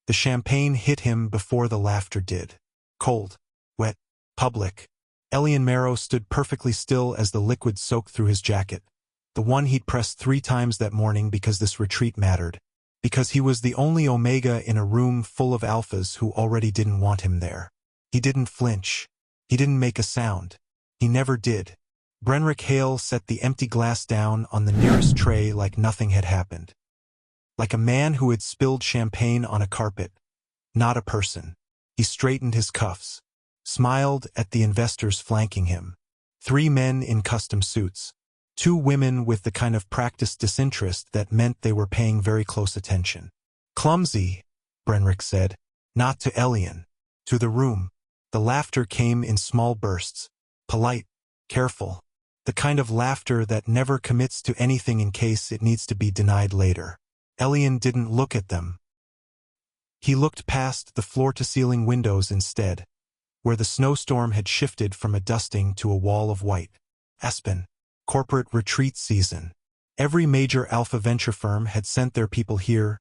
The champagne hit him before the laughter did. Cold, wet, public. Elion Marrow stood perfectly still as the liquid soaked through his jacket. The one he'd pressed 3 times that morning because this retreat mattered. Because he was the only Omega in a room full of alphas who already didn't want him there. He didn't flinch. He didn't make a sound. He never did. Brenrick Hale set the empty glass down on the nearest tray like nothing had happened. Like a man who had spilled champagne on a carpet. Not a person. He straightened his cuffs. Smiled at the investors flanking him. 3 men in custom suits. 2 women with the kind of practiced disinterest that meant they were paying very close attention. Clumsy, Brenrick said. Not to Elion. To the room. The laughter came in small bursts. Polite. Careful. The kind of laughter that never commits to anything in case it needs to be denied later. Elion didn't look at them. He looked past the floor-to-ceiling windows instead, where the snowstorm had shifted from a dusting to a wall of white. Aspen. Corporate retreat season. Every major alpha venture firm had sent their people here,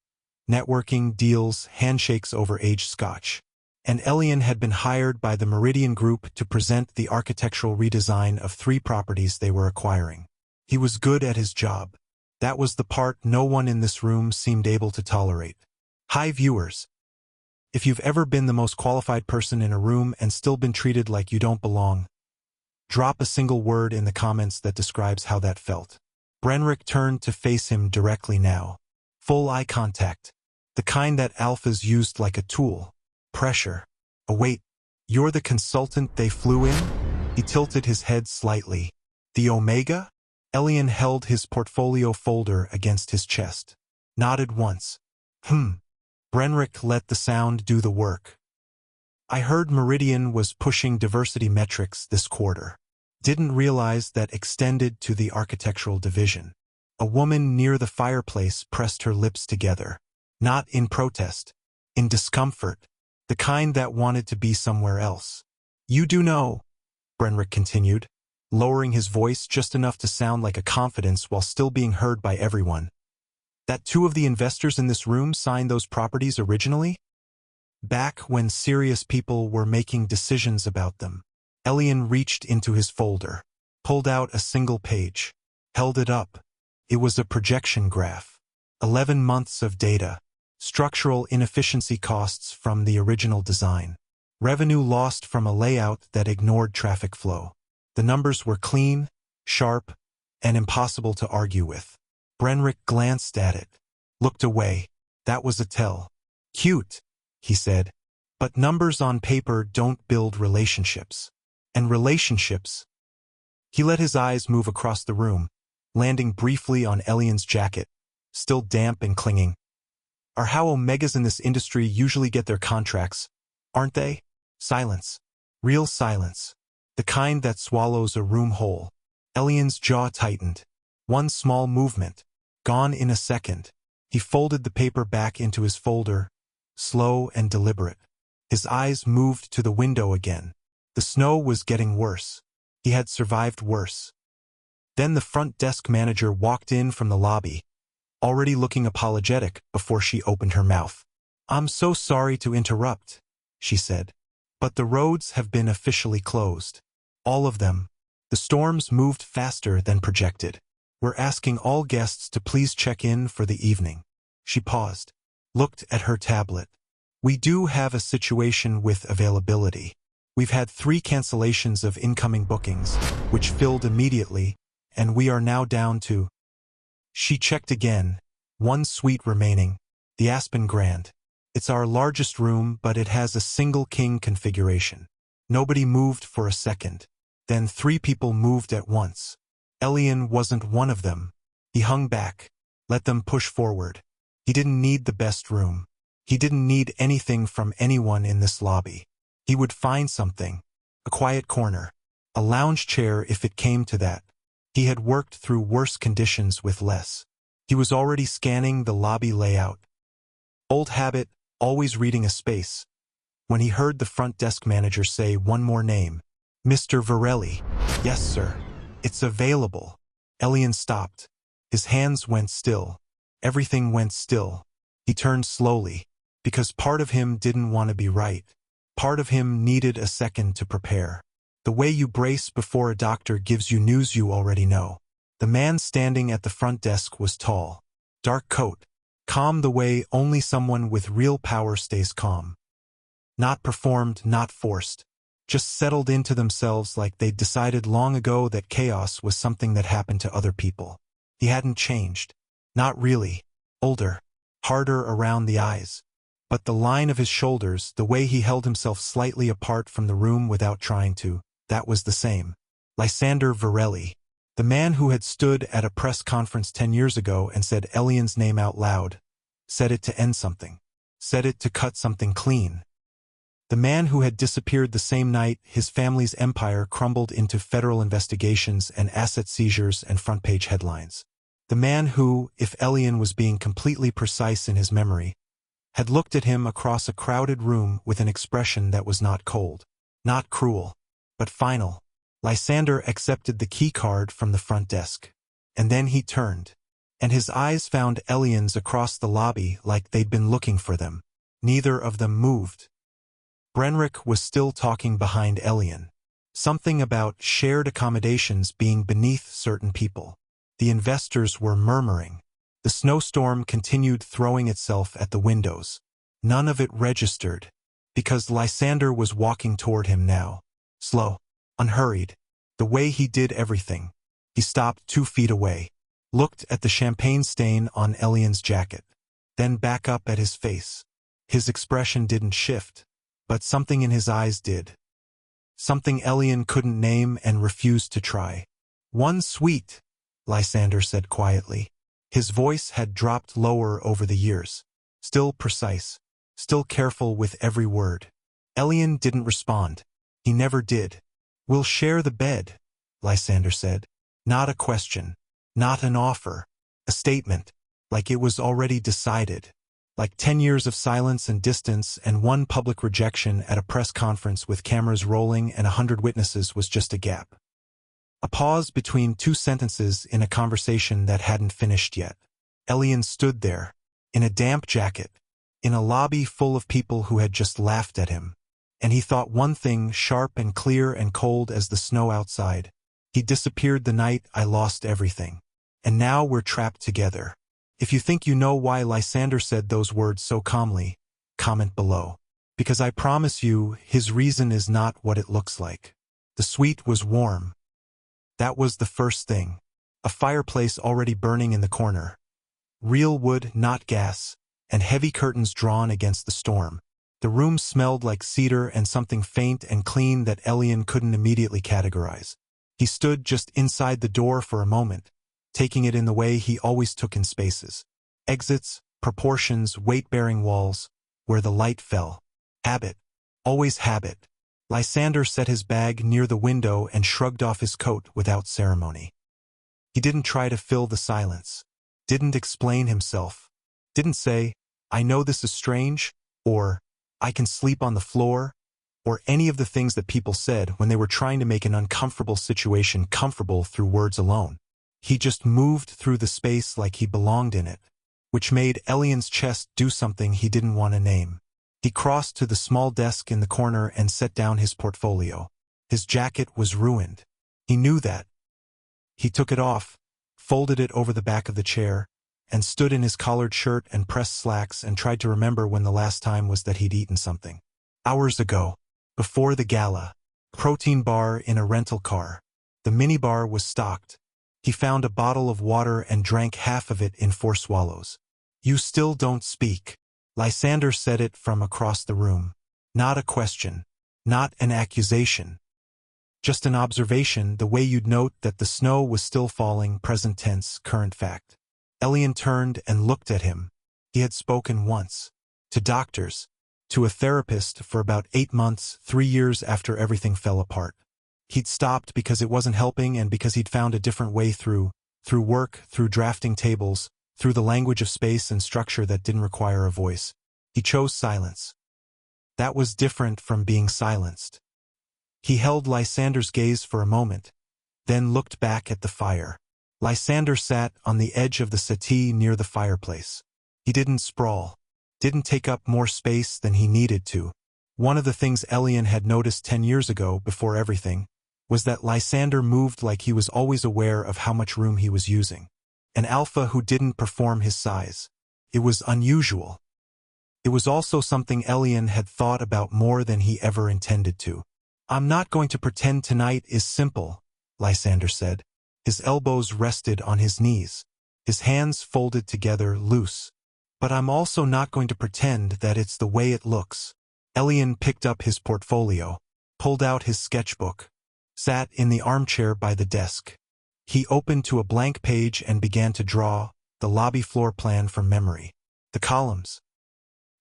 networking, deals, handshakes over aged scotch. And Elion had been hired by the Meridian Group to present the architectural redesign of 3 properties they were acquiring. He was good at his job. That was the part no one in this room seemed able to tolerate. Hi viewers. If you've ever been the most qualified person in a room and still been treated like you don't belong, drop a single word in the comments that describes how that felt. Brenrick turned to face him directly now. Full eye contact. The kind that alphas used like a tool. Pressure. Oh wait, you're the consultant they flew in? He tilted his head slightly. The Omega? Elion held his portfolio folder against his chest. Nodded once. Brenrick let the sound do the work. I heard Meridian was pushing diversity metrics this quarter. Didn't realize that extended to the architectural division. A woman near the fireplace pressed her lips together. Not in protest. In discomfort. The kind that wanted to be somewhere else. You do know, Brenrick continued, lowering his voice just enough to sound like a confidence while still being heard by everyone, that 2 of the investors in this room signed those properties originally? Back when serious people were making decisions about them. Elion reached into his folder, pulled out a single page, held it up. It was a projection graph. 11 months of data. Structural inefficiency costs from the original design. Revenue lost from a layout that ignored traffic flow. The numbers were clean, sharp, and impossible to argue with. Brenrick glanced at it, looked away. That was a tell. Cute, he said. But numbers on paper don't build relationships. And relationships. He let his eyes move across the room, landing briefly on Elion's jacket, still damp and clinging. Are how Omegas in this industry usually get their contracts, aren't they? Silence. Real silence. The kind that swallows a room whole. Elion's jaw tightened. One small movement. Gone in a second. He folded the paper back into his folder, slow and deliberate. His eyes moved to the window again. The snow was getting worse. He had survived worse. Then the front desk manager walked in from the lobby, already looking apologetic before she opened her mouth. I'm so sorry to interrupt, she said. But the roads have been officially closed. All of them. The storms moved faster than projected. We're asking all guests to please check in for the evening. She paused, looked at her tablet. We do have a situation with availability. We've had 3 cancellations of incoming bookings, which filled immediately, and we are now down to... She checked again. 1 suite remaining. The Aspen Grand. It's our largest room, but it has a single king configuration. Nobody moved for a second. Then 3 people moved at once. Elion wasn't one of them. He hung back. Let them push forward. He didn't need the best room. He didn't need anything from anyone in this lobby. He would find something. A quiet corner. A lounge chair if it came to that. He had worked through worse conditions with less. He was already scanning the lobby layout. Old habit, always reading a space. When he heard the front desk manager say one more name. Mr. Virelli. Yes, sir. It's available. Elion stopped. His hands went still. Everything went still. He turned slowly. Because part of him didn't want to be right. Part of him needed a second to prepare. The way you brace before a doctor gives you news you already know. The man standing at the front desk was tall. Dark coat. Calm the way only someone with real power stays calm. Not performed, not forced. Just settled into themselves like they'd decided long ago that chaos was something that happened to other people. He hadn't changed. Not really. Older. Harder around the eyes. But the line of his shoulders, the way he held himself slightly apart from the room without trying to, that was the same. Lysander Virelli. The man who had stood at a press conference 10 years ago and said Elion's name out loud. Said it to end something. Said it to cut something clean. The man who had disappeared the same night his family's empire crumbled into federal investigations and asset seizures and front-page headlines. The man who, if Elion was being completely precise in his memory, had looked at him across a crowded room with an expression that was not cold, not cruel, but final. Lysander accepted the key card from the front desk. And then he turned. And his eyes found Elion's across the lobby like they'd been looking for them. Neither of them moved. Brenrick was still talking behind Elion. Something about shared accommodations being beneath certain people. The investors were murmuring. The snowstorm continued throwing itself at the windows. None of it registered. Because Lysander was walking toward him now. Slow. Unhurried. The way he did everything. He stopped 2 feet away. Looked at the champagne stain on Elion's jacket. Then back up at his face. His expression didn't shift. But something in his eyes did. Something Elion couldn't name and refused to try. "One sweet," Lysander said quietly. His voice had dropped lower over the years. Still precise. Still careful with every word. Elion didn't respond. He never did. "We'll share the bed," Lysander said. Not a question. Not an offer. A statement. Like it was already decided. Like 10 years of silence and distance and one public rejection at a press conference with cameras rolling and 100 witnesses was just a gap. A pause between 2 sentences in a conversation that hadn't finished yet. Elion stood there, in a damp jacket, in a lobby full of people who had just laughed at him. And he thought one thing sharp and clear and cold as the snow outside. He disappeared the night I lost everything. And now we're trapped together. If you think you know why Lysander said those words so calmly, comment below. Because I promise you, his reason is not what it looks like. The suite was warm. That was the first thing. A fireplace already burning in the corner. Real wood, not gas, and heavy curtains drawn against the storm. The room smelled like cedar and something faint and clean that Elion couldn't immediately categorize. He stood just inside the door for a moment, taking it in the way he always took in spaces. Exits, proportions, weight-bearing walls, where the light fell. Habit. Always habit. Lysander set his bag near the window and shrugged off his coat without ceremony. He didn't try to fill the silence. Didn't explain himself. Didn't say, "I know this is strange," or "I can sleep on the floor," or any of the things that people said when they were trying to make an uncomfortable situation comfortable through words alone. He just moved through the space like he belonged in it, which made Elion's chest do something he didn't want to name. He crossed to the small desk in the corner and set down his portfolio. His jacket was ruined. He knew that. He took it off, folded it over the back of the chair, and stood in his collared shirt and pressed slacks and tried to remember when the last time was that he'd eaten something. Hours ago. Before the gala. Protein bar in a rental car. The minibar was stocked. He found a bottle of water and drank half of it in 4 swallows. "You still don't speak." Lysander said it from across the room. Not a question. Not an accusation. Just an observation, the way you'd note that the snow was still falling, present tense, current fact. Elion turned and looked at him. He had spoken once. To doctors. To a therapist for about 8 months, 3 years after everything fell apart. He'd stopped because it wasn't helping and because he'd found a different way through work, through drafting tables, through the language of space and structure that didn't require a voice. He chose silence. That was different from being silenced. He held Lysander's gaze for a moment, then looked back at the fire. Lysander sat on the edge of the settee near the fireplace. He didn't sprawl. didn't take up more space than he needed to. One of the things Elion had noticed 10 years ago, before everything, was that Lysander moved like he was always aware of how much room he was using. An alpha who didn't perform his size. It was unusual. It was also something Elion had thought about more than he ever intended to. "I'm not going to pretend tonight is simple," Lysander said. His elbows rested on his knees, his hands folded together loose. "But I'm also not going to pretend that it's the way it looks." Elion picked up his portfolio, pulled out his sketchbook, sat in the armchair by the desk. He opened to a blank page and began to draw the lobby floor plan from memory. The columns.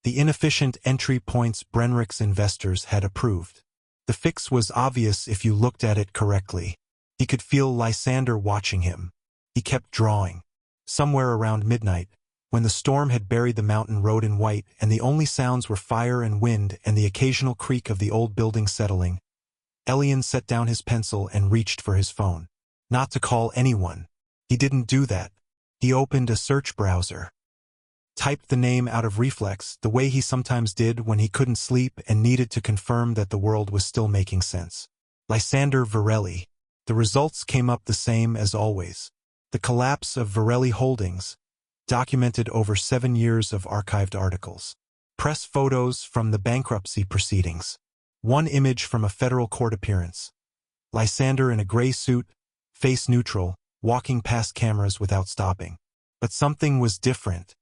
The inefficient entry points Brenrick's investors had approved. The fix was obvious if you looked at it correctly. He could feel Lysander watching him. He kept drawing. Somewhere around midnight, when the storm had buried the mountain road in white and the only sounds were fire and wind and the occasional creak of the old building settling, Elion set down his pencil and reached for his phone. Not to call anyone. He didn't do that. He opened a search browser. Typed the name out of reflex, the way he sometimes did when he couldn't sleep and needed to confirm that the world was still making sense. Lysander Virelli. The results came up the same as always. The collapse of Virelli Holdings, documented over 7 years of archived articles. Press photos from the bankruptcy proceedings. One image from a federal court appearance. Lysander in a gray suit, face neutral, walking past cameras without stopping. But something was different.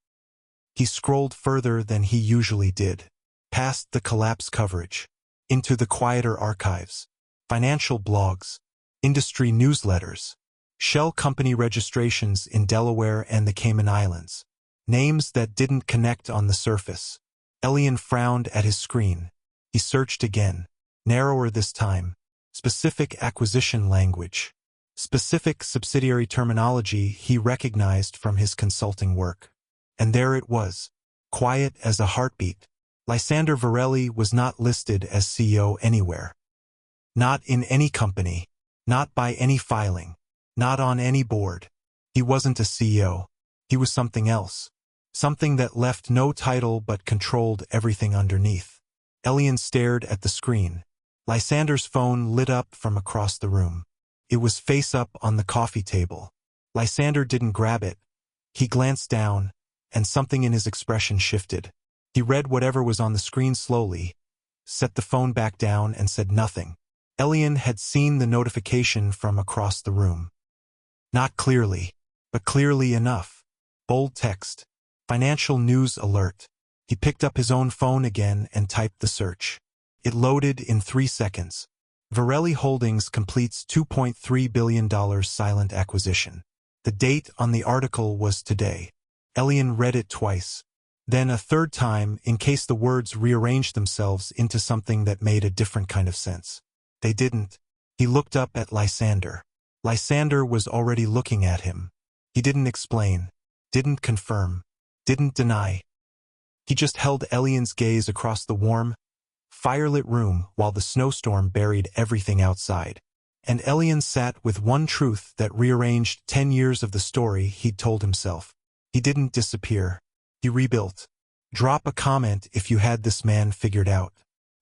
He scrolled further than he usually did, past the collapse coverage, into the quieter archives, financial blogs, industry newsletters, shell company registrations in Delaware and the Cayman Islands, names that didn't connect on the surface. Elion frowned at his screen. He searched again, narrower this time, specific acquisition language, specific subsidiary terminology he recognized from his consulting work. And there it was, quiet as a heartbeat. Lysander Virelli was not listed as CEO anywhere. Not in any company, not by any filing, not on any board. He wasn't a CEO. He was something else. Something that left no title but controlled everything underneath. Elion stared at the screen. Lysander's phone lit up from across the room. It was face up on the coffee table. Lysander didn't grab it. He glanced down, and something in his expression shifted. He read whatever was on the screen slowly, set the phone back down and said nothing. Elion had seen the notification from across the room. Not clearly, but clearly enough. Bold text. Financial news alert. He picked up his own phone again and typed the search. It loaded in 3 seconds. Virelli Holdings completes $2.3 billion silent acquisition. The date on the article was today. Elion read it twice, then a third time in case the words rearranged themselves into something that made a different kind of sense. They didn't. He looked up at Lysander. Lysander was already looking at him. He didn't explain, didn't confirm, didn't deny. He just held Elion's gaze across the warm, firelit room while the snowstorm buried everything outside. And Elion sat with one truth that rearranged 10 years of the story he'd told himself. He didn't disappear. He rebuilt. Drop a comment if you had this man figured out.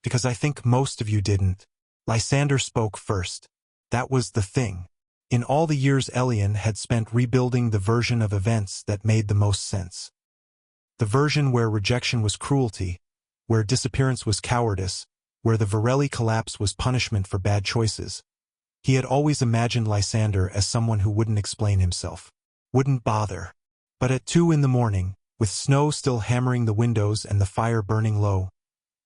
Because I think most of you didn't. Lysander spoke first. That was the thing. In all the years Elion had spent rebuilding the version of events that made the most sense. The version where rejection was cruelty, where disappearance was cowardice, where the Virelli collapse was punishment for bad choices. He had always imagined Lysander as someone who wouldn't explain himself. Wouldn't bother. But at 2 in the morning, with snow still hammering the windows and the fire burning low,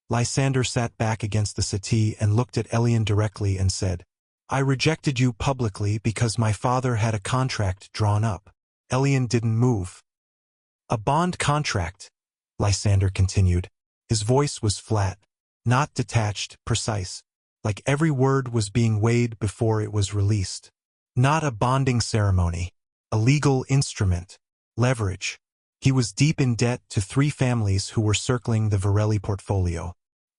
Lysander sat back against the settee and looked at Elion directly and said, "I rejected you publicly because my father had a contract drawn up." Elion didn't move. "A bond contract," Lysander continued. His voice was flat, not detached, precise, like every word was being weighed before it was released. Not a bonding ceremony, a legal instrument. Leverage. He was deep in debt to 3 families who were circling the Virelli portfolio.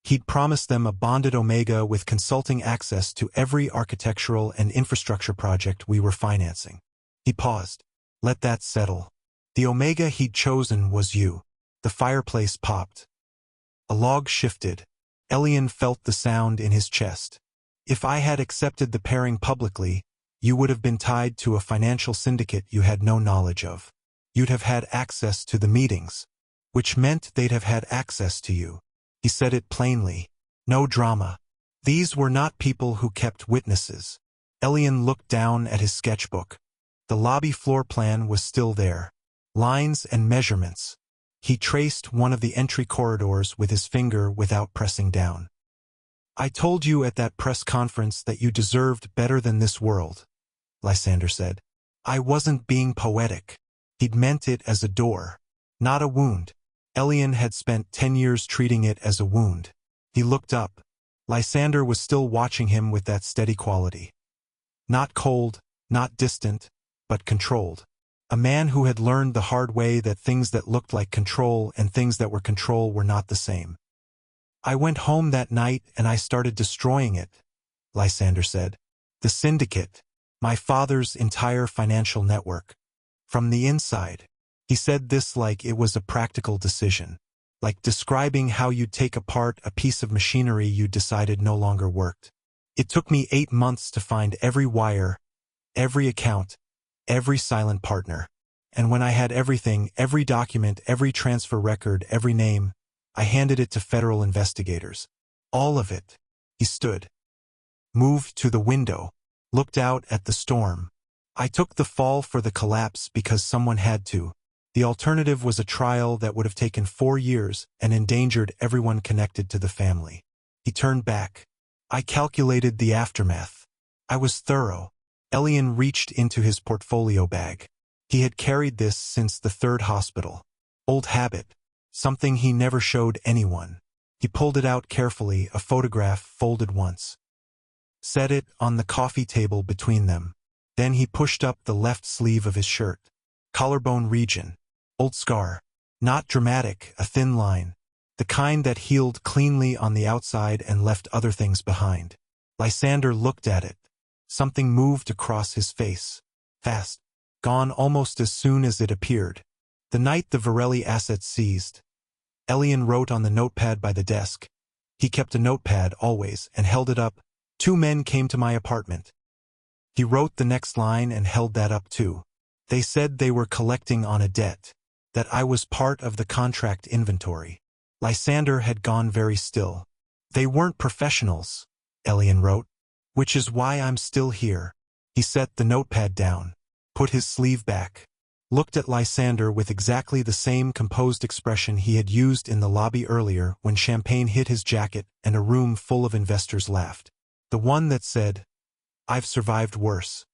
He'd promised them a bonded Omega with consulting access to every architectural and infrastructure project we were financing. He paused. Let that settle. The Omega he'd chosen was you. The fireplace popped. A log shifted. Elion felt the sound in his chest. If I had accepted the pairing publicly, you would have been tied to a financial syndicate you had no knowledge of. You'd have had access to the meetings, which meant they'd have had access to you. He said it plainly. No drama. These were not people who kept witnesses. Elion looked down at his sketchbook. The lobby floor plan was still there. Lines and measurements. He traced one of the entry corridors with his finger without pressing down. I told you at that press conference that you deserved better than this world, Lysander said. I wasn't being poetic. He'd meant it as a door, not a wound. Elion had spent 10 years treating it as a wound. He looked up. Lysander was still watching him with that steady quality. Not cold, not distant, but controlled. A man who had learned the hard way that things that looked like control and things that were control were not the same. I went home that night and I started destroying it, Lysander said. The syndicate, my father's entire financial network. From the inside. He said this like it was a practical decision. Like describing how you'd take apart a piece of machinery you decided no longer worked. It took me 8 months to find every wire, every account, every silent partner. And when I had everything, every document, every transfer record, every name, I handed it to federal investigators. All of it. He stood. Moved to the window. Looked out at the storm. I took the fall for the collapse because someone had to. The alternative was a trial that would have taken 4 years and endangered everyone connected to the family. He turned back. I calculated the aftermath. I was thorough. Elion reached into his portfolio bag. He had carried this since the 3rd hospital. Old habit. Something he never showed anyone. He pulled it out carefully, a photograph folded once. Set it on the coffee table between them. Then he pushed up the left sleeve of his shirt. Collarbone region. Old scar. Not dramatic, a thin line. The kind that healed cleanly on the outside and left other things behind. Lysander looked at it. Something moved across his face. Fast. Gone almost as soon as it appeared. The night the Virelli assets seized. Elion wrote on the notepad by the desk. He kept a notepad always and held it up. 2 men came to my apartment. He wrote the next line and held that up too. They said they were collecting on a debt. That I was part of the contract inventory. Lysander had gone very still. They weren't professionals, Elion wrote. Which is why I'm still here. He set the notepad down. Put his sleeve back. Looked at Lysander with exactly the same composed expression he had used in the lobby earlier when champagne hit his jacket and a room full of investors laughed. The one that said, I've survived worse.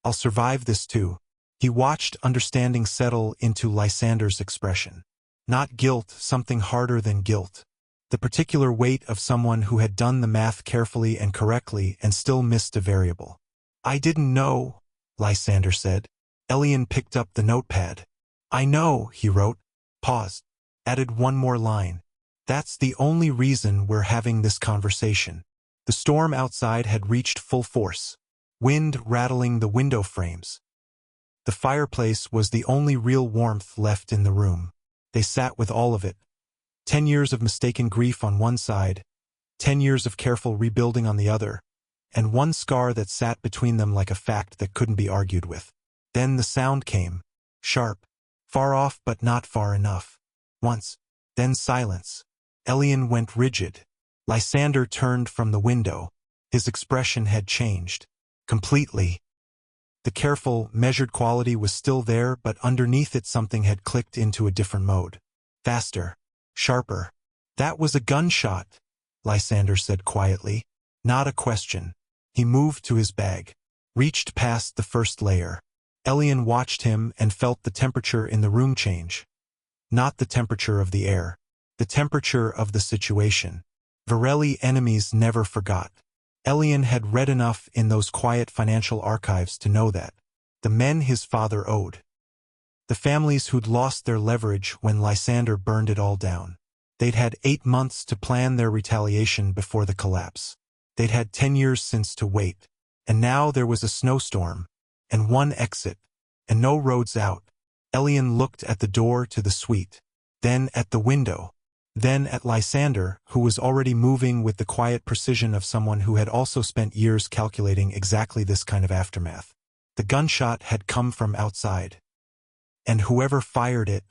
I'll survive this too. He watched understanding settle into Lysander's expression. Not guilt, something harder than guilt. The particular weight of someone who had done the math carefully and correctly and still missed a variable. I didn't know, Lysander said. Elion picked up the notepad. I know, he wrote. Paused. Added one more line. That's the only reason we're having this conversation. The storm outside had reached full force. Wind rattling the window frames. The fireplace was the only real warmth left in the room. They sat with all of it. 10 years of mistaken grief on one side, 10 years of careful rebuilding on the other, and one scar that sat between them like a fact that couldn't be argued with. Then the sound came, sharp, far off but not far enough. Once, then silence. Elion went rigid. Lysander turned from the window. His expression had changed. Completely. The careful, measured quality was still there, but underneath it something had clicked into a different mode. Faster. Sharper. That was a gunshot, Lysander said quietly. Not a question. He moved to his bag. Reached past the first layer. Elion watched him and felt the temperature in the room change. Not the temperature of the air. The temperature of the situation. Virelli enemies never forgot. Elion had read enough in those quiet financial archives to know that. The men his father owed. The families who'd lost their leverage when Lysander burned it all down. They'd had 8 months to plan their retaliation before the collapse. They'd had 10 years since to wait. And now there was a snowstorm. And one exit. And no roads out. Elion looked at the door to the suite. then at the window, then at Lysander, who was already moving with the quiet precision of someone who had also spent years calculating exactly this kind of aftermath. The gunshot had come from outside, and whoever fired it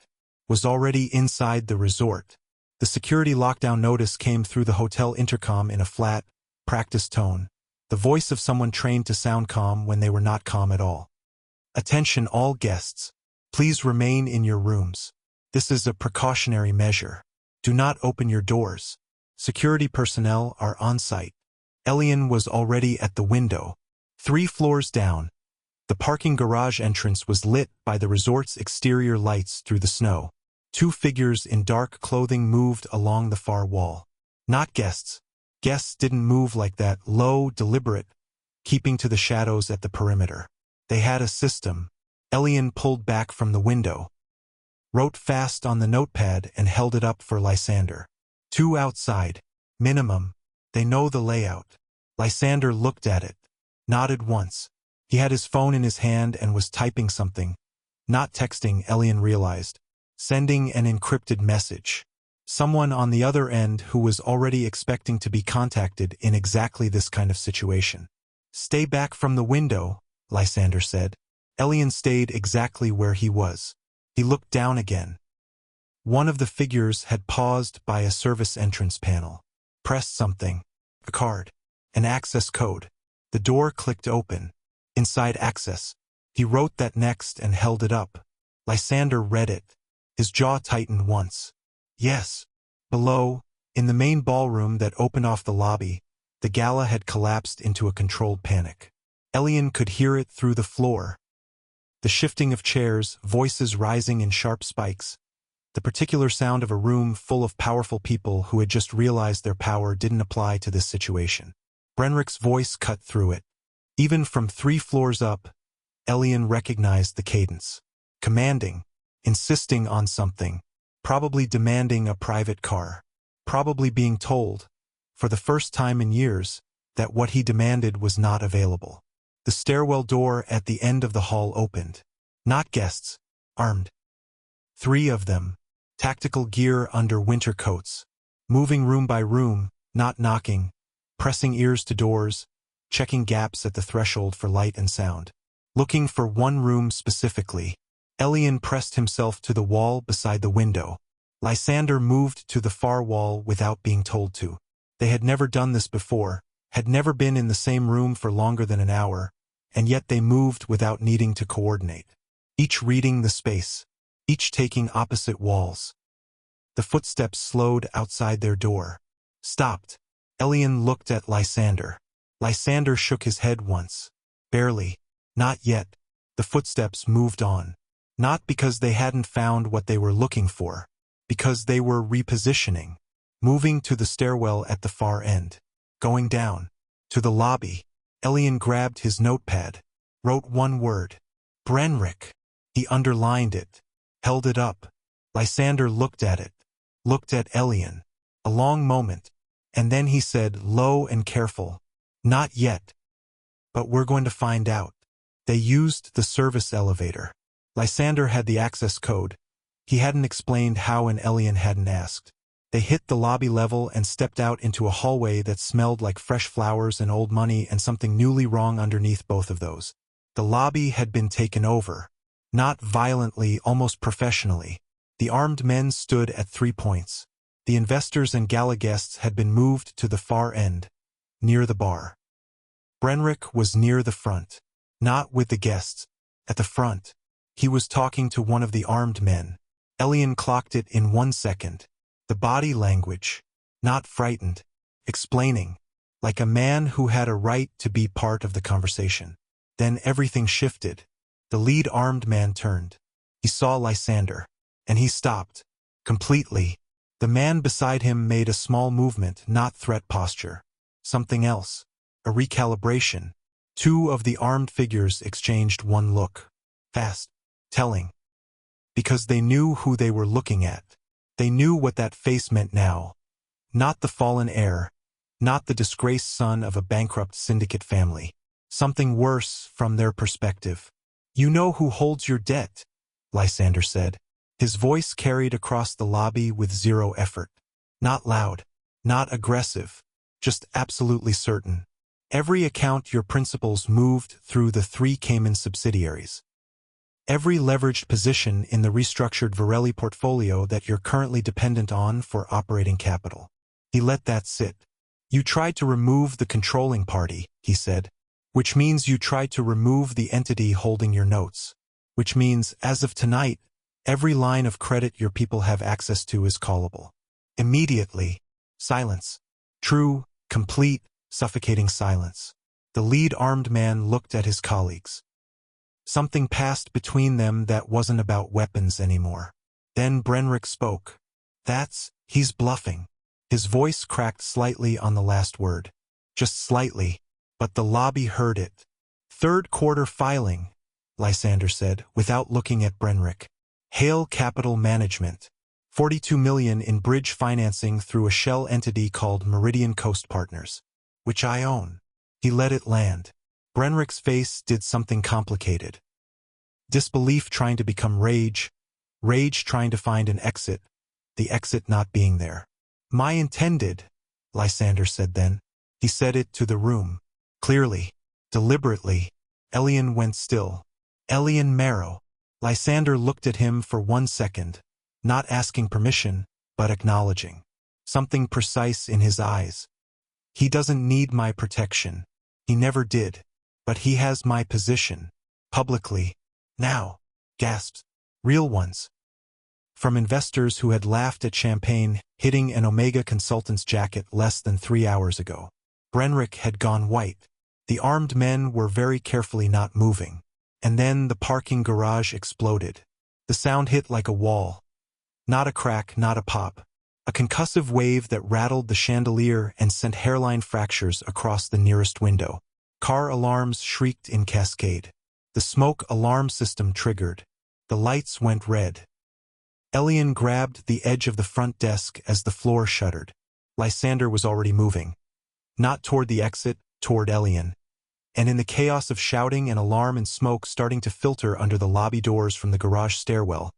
was already inside the resort. The security lockdown notice came through the hotel intercom in a flat, practiced tone, the voice of someone trained to sound calm when they were not calm at all. Attention all guests. Please remain in your rooms. This is a precautionary measure. Do not open your doors. Security personnel are on site. Elion was already at the window. 3 floors down, the parking garage entrance was lit by the resort's exterior lights through the snow. 2 figures in dark clothing moved along the far wall. Not guests. Guests didn't move like that, low, deliberate, keeping to the shadows at the perimeter. They had a system. Elion pulled back from the window, wrote fast on the notepad and held it up for Lysander. 2 outside. Minimum. They know the layout. Lysander looked at it, nodded once. He had his phone in his hand and was typing something. Not texting, Elion realized. Sending an encrypted message. Someone on the other end who was already expecting to be contacted in exactly this kind of situation. Stay back from the window, Lysander said. Elion stayed exactly where he was. He looked down again. One of the figures had paused by a service entrance panel. Pressed something. A card. An access code. The door clicked open. Inside access. He wrote that next and held it up. Lysander read it. His jaw tightened once. Yes. Below, in the main ballroom that opened off the lobby, the gala had collapsed into a controlled panic. Elion could hear it through the floor. The shifting of chairs, voices rising in sharp spikes. The particular sound of a room full of powerful people who had just realized their power didn't apply to this situation. Brenrick's voice cut through it. Even from 3 floors up, Elion recognized the cadence. Commanding, insisting on something, probably demanding a private car, probably being told, for the first time in years, that what he demanded was not available. The stairwell door at the end of the hall opened. Not guests, armed. 3 of them, tactical gear under winter coats, moving room by room, not knocking, pressing ears to doors, checking gaps at the threshold for light and sound. Looking for one room specifically, Elion pressed himself to the wall beside the window. Lysander moved to the far wall without being told to. They had never done this before, had never been in the same room for longer than an hour, and yet they moved without needing to coordinate. Each reading the space, each taking opposite walls. The footsteps slowed outside their door. Stopped. Elion looked at Lysander. Lysander shook his head once. Barely. Not yet. The footsteps moved on. Not because they hadn't found what they were looking for. Because they were repositioning. Moving to the stairwell at the far end. Going down. To the lobby. Elion grabbed his notepad. Wrote one word. Brenrick. He underlined it. Held it up. Lysander looked at it. Looked at Elion. A long moment. And then he said, low and careful, not yet. But we're going to find out. They used the service elevator. Lysander had the access code. He hadn't explained how and Elion hadn't asked. They hit the lobby level and stepped out into a hallway that smelled like fresh flowers and old money and something newly wrong underneath both of those. The lobby had been taken over. Not violently, almost professionally. The armed men stood at 3 points. The investors and gala guests had been moved to the far end, near the bar. Brenrick was near the front, not with the guests, at the front. He was talking to one of the armed men. Elion clocked it in 1 second. The body language, not frightened, explaining, like a man who had a right to be part of the conversation. Then everything shifted. The lead armed man turned. He saw Lysander, and he stopped, completely. The man beside him made a small movement, not threat posture. Something else. A recalibration. 2 of the armed figures exchanged one look. Fast. Telling. Because they knew who they were looking at. They knew what that face meant now. Not the fallen heir. Not the disgraced son of a bankrupt syndicate family. Something worse from their perspective. You know who holds your debt, Lysander said. His voice carried across the lobby with zero effort. Not loud, not aggressive, just absolutely certain. Every account your principals moved through the 3 Cayman subsidiaries. Every leveraged position in the restructured Virelli portfolio that you're currently dependent on for operating capital. He let that sit. You tried to remove the controlling party, he said. Which means you tried to remove the entity holding your notes. Which means, as of tonight, every line of credit your people have access to is callable. Immediately, silence. True, complete, suffocating silence. The lead armed man looked at his colleagues. Something passed between them that wasn't about weapons anymore. Then Brenrick spoke. He's bluffing. His voice cracked slightly on the last word. Just slightly, but the lobby heard it. Third quarter filing, Lysander said, without looking at Brenrick. Hale Capital Management. 42 million in bridge financing through a shell entity called Meridian Coast Partners, which I own. He let it land. Brenrick's face did something complicated. Disbelief trying to become rage, rage trying to find an exit, the exit not being there. My intended, Lysander said then. He said it to the room. Clearly, deliberately. Elion went still. Elion Marrow. Lysander looked at him for 1 second, not asking permission, but acknowledging. Something precise in his eyes. He doesn't need my protection. He never did. But he has my position. Publicly. Now. Gasped. Real ones. From investors who had laughed at champagne hitting an Omega consultant's jacket less than 3 hours ago. Brenrick had gone white. The armed men were very carefully not moving. And then the parking garage exploded. The sound hit like a wall. Not a crack, not a pop. A concussive wave that rattled the chandelier and sent hairline fractures across the nearest window. Car alarms shrieked in cascade. The smoke alarm system triggered. The lights went red. Elion grabbed the edge of the front desk as the floor shuddered. Lysander was already moving. Not toward the exit, toward Elion. And in the chaos of shouting and alarm and smoke starting to filter under the lobby doors from the garage stairwell,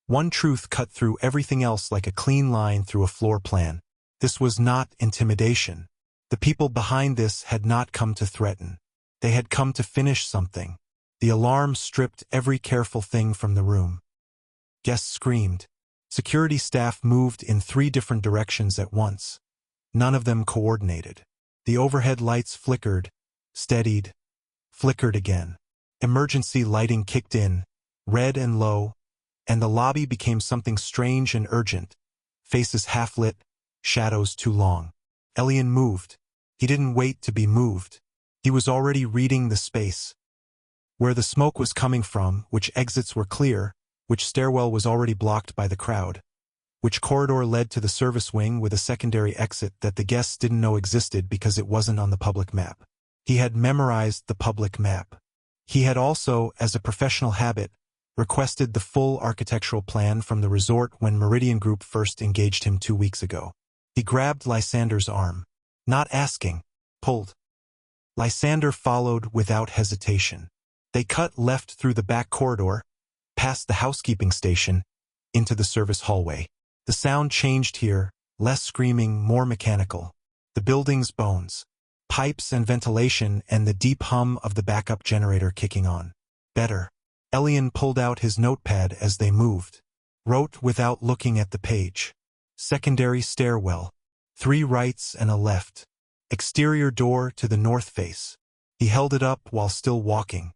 one truth cut through everything else like a clean line through a floor plan. This was not intimidation. The people behind this had not come to threaten. They had come to finish something. The alarm stripped every careful thing from the room. Guests screamed. Security staff moved in 3 different directions at once. None of them coordinated. The overhead lights flickered, steadied, flickered again. Emergency lighting kicked in, red and low, and the lobby became something strange and urgent. Faces half-lit, shadows too long. Elion moved. He didn't wait to be moved. He was already reading the space. Where the smoke was coming from, which exits were clear, which stairwell was already blocked by the crowd, which corridor led to the service wing with a secondary exit that the guests didn't know existed because it wasn't on the public map. He had memorized the public map. He had also, as a professional habit, requested the full architectural plan from the resort when Meridian Group first engaged him 2 weeks ago. He grabbed Lysander's arm. Not asking. Pulled. Lysander followed without hesitation. They cut left through the back corridor, past the housekeeping station, into the service hallway. The sound changed here, less screaming, more mechanical. The building's bones. Pipes and ventilation and the deep hum of the backup generator kicking on. Better. Elion pulled out his notepad as they moved. Wrote without looking at the page. Secondary stairwell. 3 rights and a left. Exterior door to the north face. He held it up while still walking.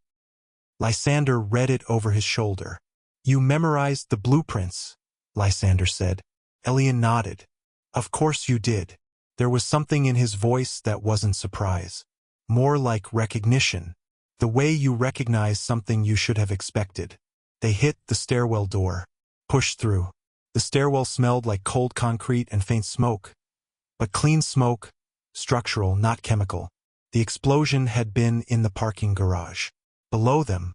Lysander read it over his shoulder. You memorized the blueprints, Lysander said. Elion nodded. Of course you did. There was something in his voice that wasn't surprise. More like recognition. The way you recognize something you should have expected. They hit the stairwell door. Pushed through. The stairwell smelled like cold concrete and faint smoke. But clean smoke, structural, not chemical. The explosion had been in the parking garage. Below them,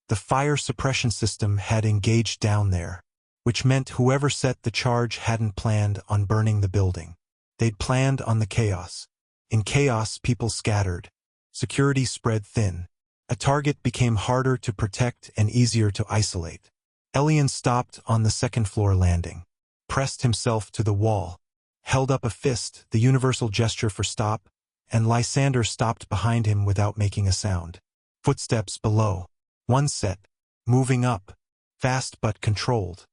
the fire suppression system had engaged down there, which meant whoever set the charge hadn't planned on burning the building. They'd planned on the chaos. In chaos, people scattered. Security spread thin. A target became harder to protect and easier to isolate. Elion stopped on the second-floor landing, pressed himself to the wall, held up a fist, the universal gesture for stop, and Lysander stopped behind him without making a sound. Footsteps below. One set, moving up, fast but controlled.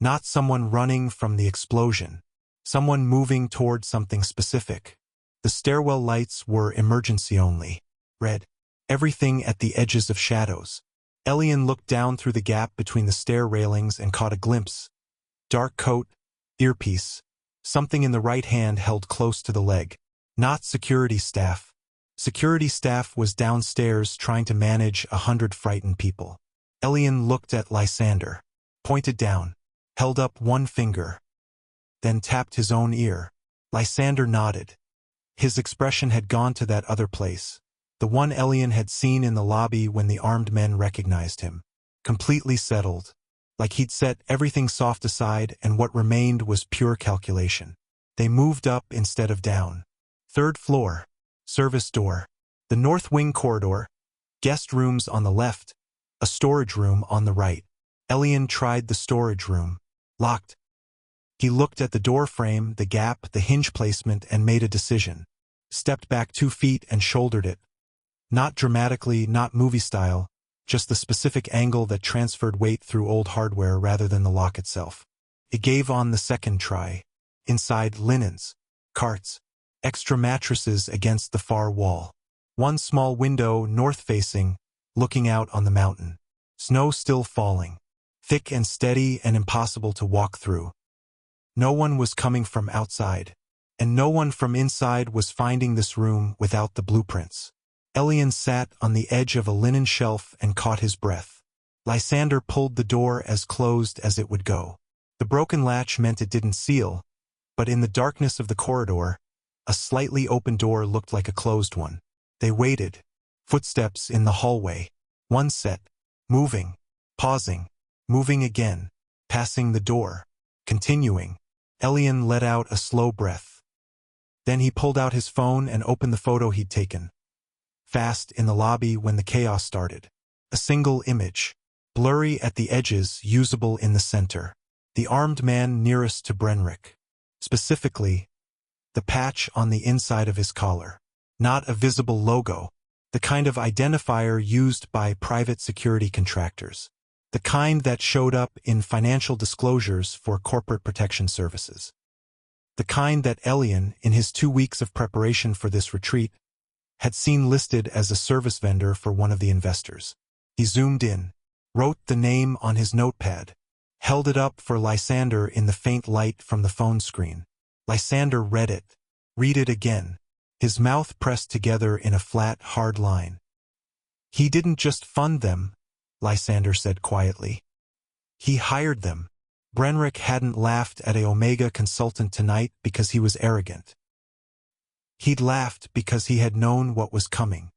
Not someone running from the explosion. Someone moving toward something specific. The stairwell lights were emergency only. Red. Everything at the edges of shadows. Elion looked down through the gap between the stair railings and caught a glimpse. Dark coat, earpiece. Something in the right hand held close to the leg. Not security staff. Security staff was downstairs trying to manage 100 frightened people. Elion looked at Lysander. Pointed down. Held up one finger. Then tapped his own ear. Lysander nodded. His expression had gone to that other place. The one Elion had seen in the lobby when the armed men recognized him. Completely settled. Like he'd set everything soft aside and what remained was pure calculation. They moved up instead of down. Third floor. Service door. The north wing corridor. Guest rooms on the left. A storage room on the right. Elion tried the storage room. Locked. He looked at the door frame, the gap, the hinge placement, and made a decision. Stepped back 2 feet and shouldered it. Not dramatically, not movie style, just the specific angle that transferred weight through old hardware rather than the lock itself. It gave on the second try. Inside, linens, carts, extra mattresses against the far wall. One small window, north-facing, looking out on the mountain. Snow still falling. Thick and steady and impossible to walk through. No one was coming from outside, and no one from inside was finding this room without the blueprints. Elion sat on the edge of a linen shelf and caught his breath. Lysander pulled the door as closed as it would go. The broken latch meant it didn't seal, but in the darkness of the corridor, a slightly open door looked like a closed one. They waited. Footsteps in the hallway. One set. Moving. Pausing. Moving again. Passing the door. Continuing. Elion let out a slow breath. Then he pulled out his phone and opened the photo he'd taken. Fast in the lobby when the chaos started. A single image. Blurry at the edges, usable in the center. The armed man nearest to Brenrick. Specifically, the patch on the inside of his collar. Not a visible logo. The kind of identifier used by private security contractors. The kind that showed up in financial disclosures for corporate protection services. The kind that Elion, in his 2 weeks of preparation for this retreat, had seen listed as a service vendor for one of the investors. He zoomed in, wrote the name on his notepad, held it up for Lysander in the faint light from the phone screen. Lysander read it. Read it again. His mouth pressed together in a flat, hard line. He didn't just fund them, Lysander said quietly. He hired them. Brenrick hadn't laughed at a Omega consultant tonight because he was arrogant. He'd laughed because he had known what was coming.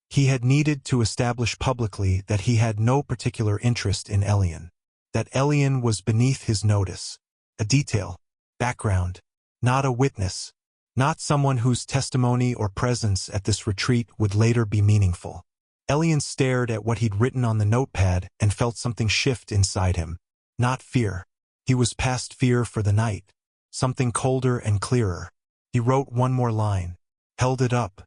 He had needed to establish publicly that he had no particular interest in Elion. That Elion was beneath his notice. A detail. Background. Not a witness. Not someone whose testimony or presence at this retreat would later be meaningful. Elion stared at what he'd written on the notepad and felt something shift inside him. Not fear. He was past fear for the night. Something colder and clearer. He wrote one more line. Held it up.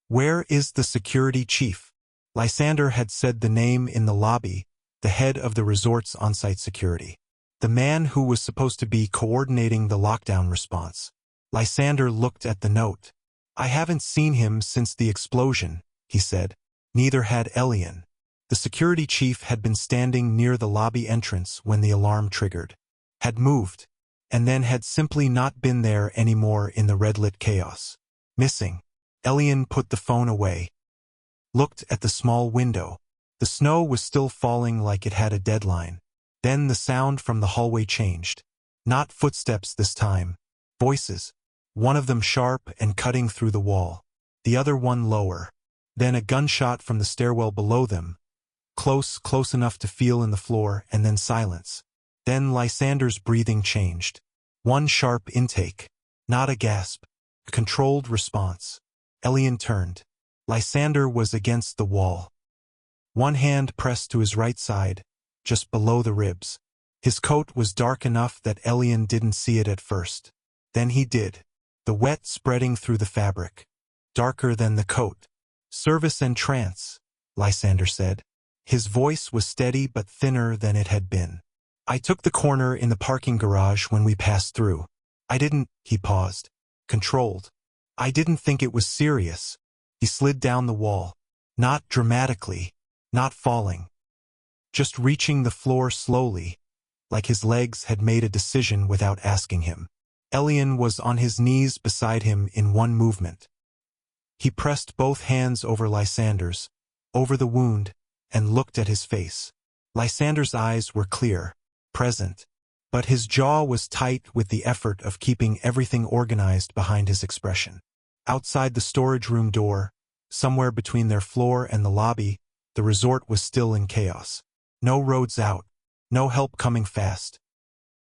Where is the security chief? Lysander had said the name in the lobby, the head of the resort's on-site security. The man who was supposed to be coordinating the lockdown response. Lysander looked at the note. I haven't seen him since the explosion, he said. Neither had Elion. The security chief had been standing near the lobby entrance when the alarm triggered. Had moved. And then had simply not been there anymore in the red-lit chaos. Missing. Elion put the phone away. Looked at the small window. The snow was still falling like it had a deadline. Then the sound from the hallway changed. Not footsteps this time. Voices. One of them sharp and cutting through the wall. The other one lower. Then a gunshot from the stairwell below them. Close enough to feel in the floor, and then silence. Then Lysander's breathing changed. One sharp intake. Not a gasp. A controlled response. Elion turned. Lysander was against the wall. One hand pressed to his right side, just below the ribs. His coat was dark enough that Elion didn't see it at first. Then he did. The wet spreading through the fabric. Darker than the coat. "Service and trance," Lysander said. His voice was steady but thinner than it had been. "I took the corner in the parking garage when we passed through. I didn't," he paused. Controlled. "I didn't think it was serious." He slid down the wall. Not dramatically. Not falling. Just reaching the floor slowly, like his legs had made a decision without asking him. Elion was on his knees beside him in one movement. He pressed both hands over Lysander's, over the wound, and looked at his face. Lysander's eyes were clear, present, but his jaw was tight with the effort of keeping everything organized behind his expression. Outside the storage room door, somewhere between their floor and the lobby, the resort was still in chaos. No roads out. No help coming fast.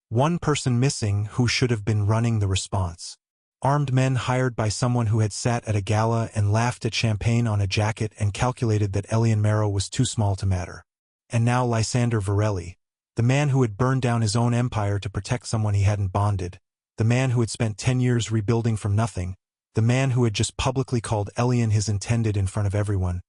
One person missing who should have been running the response. Armed men hired by someone who had sat at a gala and laughed at champagne on a jacket and calculated that Elion was too small to matter. And now Lysander Virelli, the man who had burned down his own empire to protect someone he hadn't bonded, the man who had spent 10 years rebuilding from nothing, the man who had just publicly called Elion his intended in front of everyone,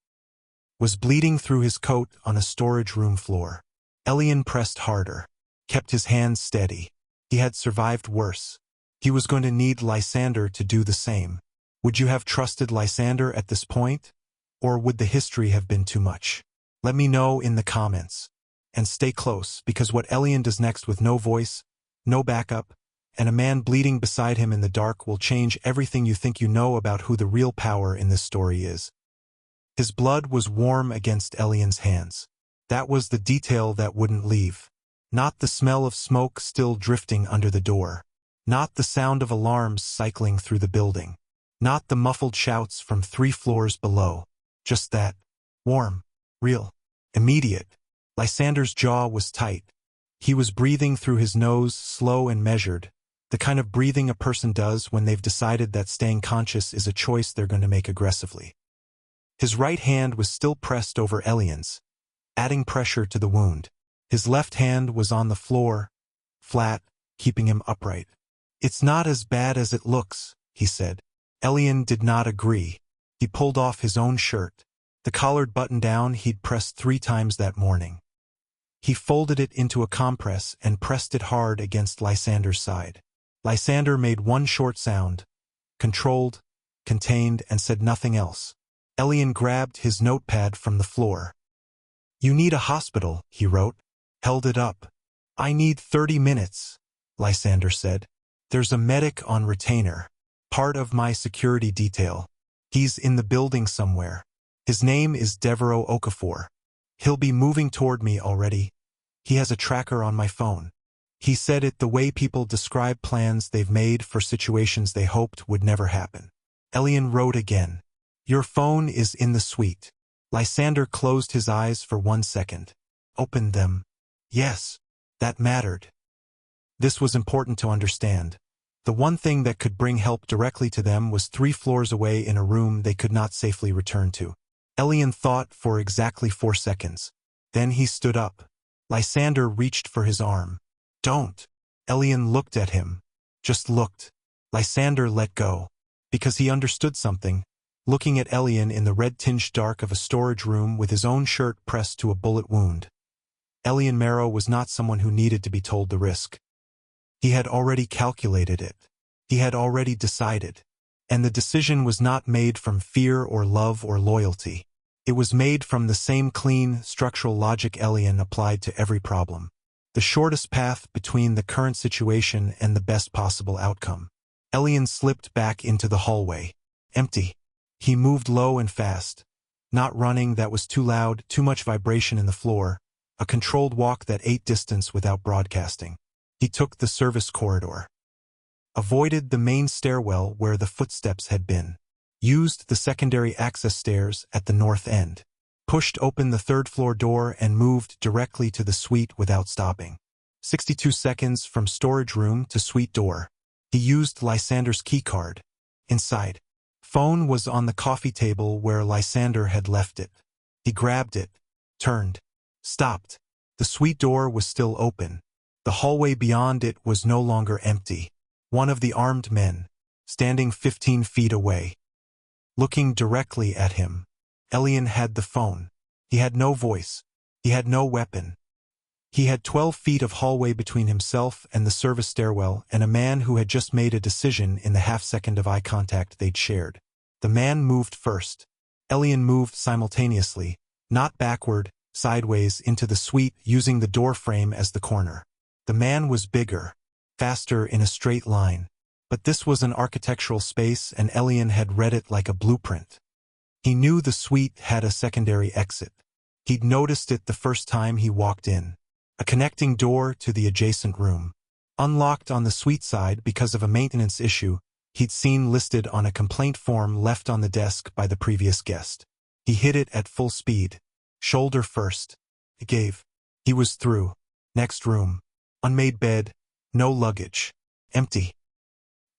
was bleeding through his coat on a storage room floor. Elion pressed harder, kept his hands steady. He had survived worse. He was going to need Lysander to do the same. Would you have trusted Lysander at this point? Or would the history have been too much? Let me know in the comments. And stay close, because what Elion does next with no voice, no backup, and a man bleeding beside him in the dark will change everything you think you know about who the real power in this story is. His blood was warm against Elion's hands. That was the detail that wouldn't leave. Not the smell of smoke still drifting under the door. Not the sound of alarms cycling through the building. Not the muffled shouts from 3 floors below. Just that. Warm. Real. Immediate. Lysander's jaw was tight. He was breathing through his nose, slow and measured, the kind of breathing a person does when they've decided that staying conscious is a choice they're going to make aggressively. His right hand was still pressed over Elion's, adding pressure to the wound. His left hand was on the floor, flat, keeping him upright. "It's not as bad as it looks," he said. Elion did not agree. He pulled off his own shirt, the collared button-down he'd pressed 3 times that morning. He folded it into a compress and pressed it hard against Lysander's side. Lysander made one short sound, controlled, contained, and said nothing else. Elion grabbed his notepad from the floor. "You need a hospital," he wrote. Held it up. "I need 30 minutes, Lysander said. "There's a medic on retainer. Part of my security detail. He's in the building somewhere. His name is Devereaux Okafor. He'll be moving toward me already. He has a tracker on my phone." He said it the way people describe plans they've made for situations they hoped would never happen. Elion wrote again. "Your phone is in the suite." Lysander closed his eyes for 1 second. Opened them. Yes, that mattered. This was important to understand. The one thing that could bring help directly to them was 3 floors away in a room they could not safely return to. Elion thought for exactly 4 seconds. Then he stood up. Lysander reached for his arm. "Don't." Elion looked at him. Just looked. Lysander let go. Because he understood something. Looking at Elion in the red-tinged dark of a storage room with his own shirt pressed to a bullet wound. Elion was not someone who needed to be told the risk. He had already calculated it. He had already decided. And the decision was not made from fear or love or loyalty. It was made from the same clean, structural logic Elion applied to every problem. The shortest path between the current situation and the best possible outcome. Elion slipped back into the hallway. Empty. He moved low and fast. Not running, that was too loud, too much vibration in the floor. A controlled walk that ate distance without broadcasting. He took the service corridor. Avoided the main stairwell where the footsteps had been. Used the secondary access stairs at the north end. Pushed open the 3rd floor door and moved directly to the suite without stopping. 62 seconds from storage room to suite door. He used Lysander's keycard. Inside. Phone was on the coffee table where Lysander had left it. He grabbed it. Turned. Stopped. The suite door was still open. The hallway beyond it was no longer empty. One of the armed men, standing 15 feet away, looking directly at him. Elion had the phone. He had no voice. He had no weapon. He had 12 feet of hallway between himself and the service stairwell and a man who had just made a decision in the half-second of eye contact they'd shared. The man moved first. Elion moved simultaneously, not backward, sideways into the suite using the door frame as the corner. The man was bigger, faster in a straight line. But this was an architectural space and Elion had read it like a blueprint. He knew the suite had a secondary exit. He'd noticed it the first time he walked in. A connecting door to the adjacent room. Unlocked on the suite side because of a maintenance issue he'd seen listed on a complaint form left on the desk by the previous guest. He hit it at full speed. Shoulder first. It gave. He was through. Next room. Unmade bed. No luggage. Empty.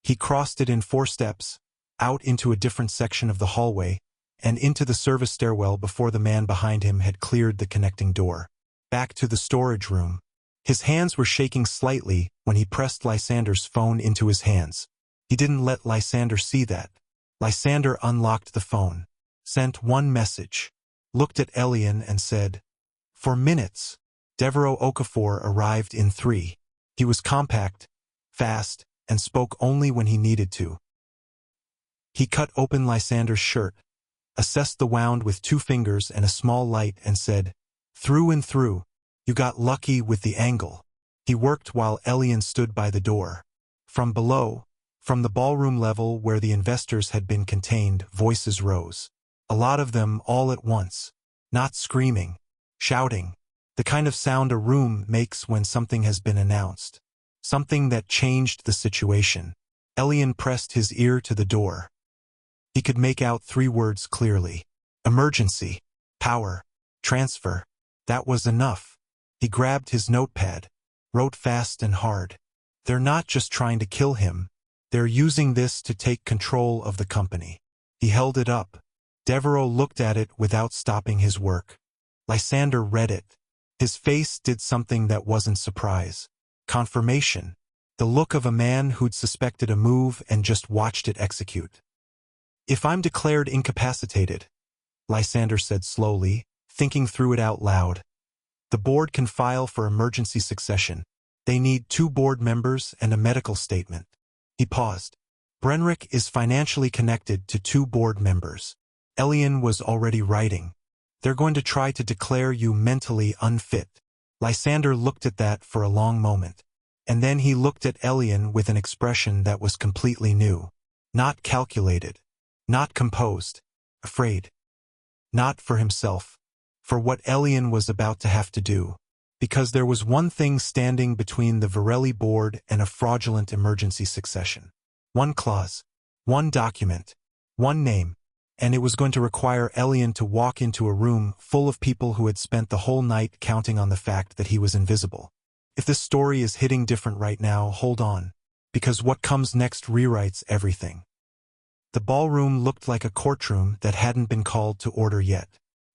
He crossed it in 4 steps, out into a different section of the hallway, and into the service stairwell before the man behind him had cleared the connecting door. Back to the storage room. His hands were shaking slightly when he pressed Lysander's phone into his hands. He didn't let Lysander see that. Lysander unlocked the phone, sent one message, looked at Elion and said, "For minutes." Devereaux Okafor arrived in 3. He was compact, fast, and spoke only when he needed to. He cut open Lysander's shirt, assessed the wound with 2 fingers and a small light and said, "Through and through. You got lucky with the angle." He worked while Elion stood by the door. From below, from the ballroom level where the investors had been contained, voices rose. A lot of them all at once. Not screaming, shouting. The kind of sound a room makes when something has been announced. Something that changed the situation. Elion pressed his ear to the door. He could make out 3 words clearly. Emergency. Power. Transfer. That was enough. He grabbed his notepad, wrote fast and hard. They're not just trying to kill him. They're using this to take control of the company. He held it up. Devereaux looked at it without stopping his work. Lysander read it. His face did something that wasn't surprise. Confirmation. The look of a man who'd suspected a move and just watched it execute. "If I'm declared incapacitated," Lysander said slowly, thinking through it out loud, "the board can file for emergency succession. They need 2 board members and a medical statement." He paused. Brenrick is financially connected to 2 board members. Elion was already writing. "They're going to try to declare you mentally unfit." Lysander looked at that for a long moment. And then he looked at Elion with an expression that was completely new. Not calculated. Not composed. Afraid. Not for himself. For what Elion was about to have to do. Because there was one thing standing between the Virelli board and a fraudulent emergency succession. One clause. One document. One name. And it was going to require Elion to walk into a room full of people who had spent the whole night counting on the fact that he was invisible. If this story is hitting different right now, hold on. Because what comes next rewrites everything. The ballroom looked like a courtroom that hadn't been called to order yet.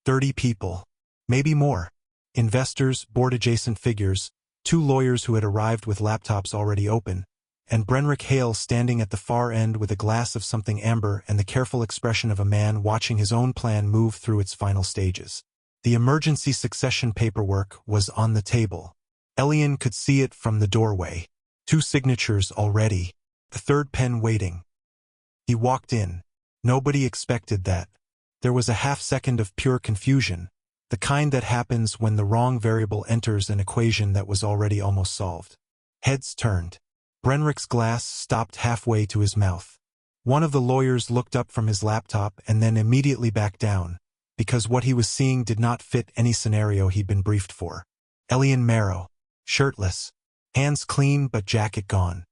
30 people. Maybe more. Investors, board-adjacent figures, 2 lawyers who had arrived with laptops already open, and Brenrick Hale standing at the far end with a glass of something amber and the careful expression of a man watching his own plan move through its final stages. The emergency succession paperwork was on the table. Elion could see it from the doorway. 2 signatures already. The 3rd pen waiting. He walked in. Nobody expected that. There was a half-second of pure confusion, the kind that happens when the wrong variable enters an equation that was already almost solved. Heads turned. Brenrick's glass stopped halfway to his mouth. One of the lawyers looked up from his laptop and then immediately backed down, because what he was seeing did not fit any scenario he'd been briefed for. Elion Marrow, shirtless, hands clean but jacket gone.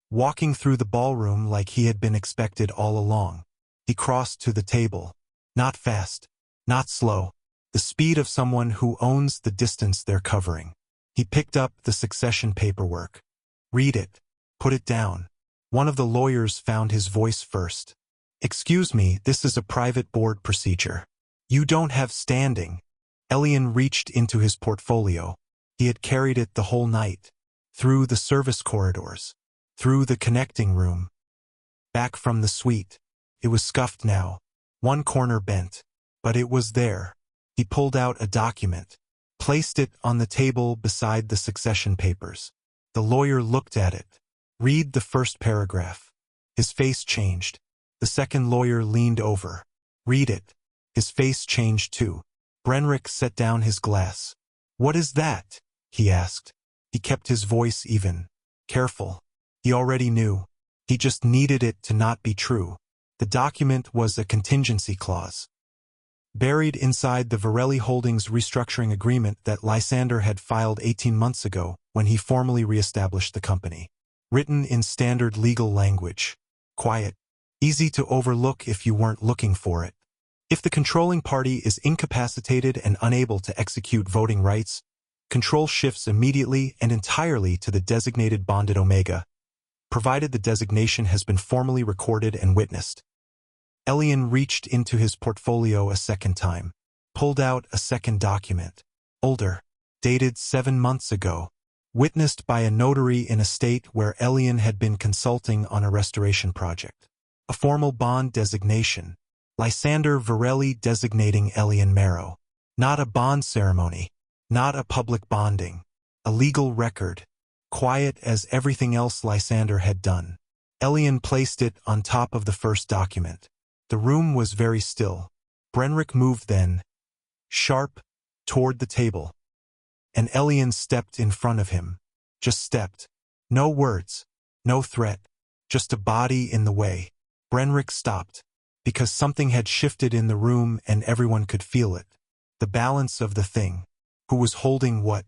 Walking through the ballroom like he had been expected all along. He crossed to the table. Not fast, not slow. The speed of someone who owns the distance they're covering. He picked up the succession paperwork. "Read it. Put it down." One of the lawyers found his voice first. "Excuse me, this is a private board procedure. You don't have standing." Elion reached into his portfolio. He had carried it the whole night. Through the service corridors. Through the connecting room. Back from the suite. It was scuffed now. One corner bent. But it was there. He pulled out a document. Placed it on the table beside the succession papers. The lawyer looked at it. Read the first paragraph. His face changed. The second lawyer leaned over. Read it. His face changed too. Brenrick set down his glass. What is that? He asked. He kept his voice even. Careful. He already knew. He just needed it to not be true. The document was a contingency clause. Buried inside the Virelli Holdings restructuring agreement that Lysander had filed 18 months ago when he formally reestablished the company. Written in standard legal language. Quiet. Easy to overlook if you weren't looking for it. If the controlling party is incapacitated and unable to execute voting rights, control shifts immediately and entirely to the designated bonded Omega, provided the designation has been formally recorded and witnessed. Elion reached into his portfolio a second time, pulled out a second document, older, dated 7 months ago, witnessed by a notary in a state where Elion had been consulting on a restoration project. A formal bond designation, Lysander Virelli designating Elion Marrow. Not a bond ceremony, not a public bonding, a legal record, quiet as everything else Lysander had done. Elion placed it on top of the first document. The room was very still. Brenrick moved then, sharp, toward the table. And Elion stepped in front of him. Just stepped. No words. No threat. Just a body in the way. Brenrick stopped. Because something had shifted in the room and everyone could feel it. The balance of the thing. Who was holding what?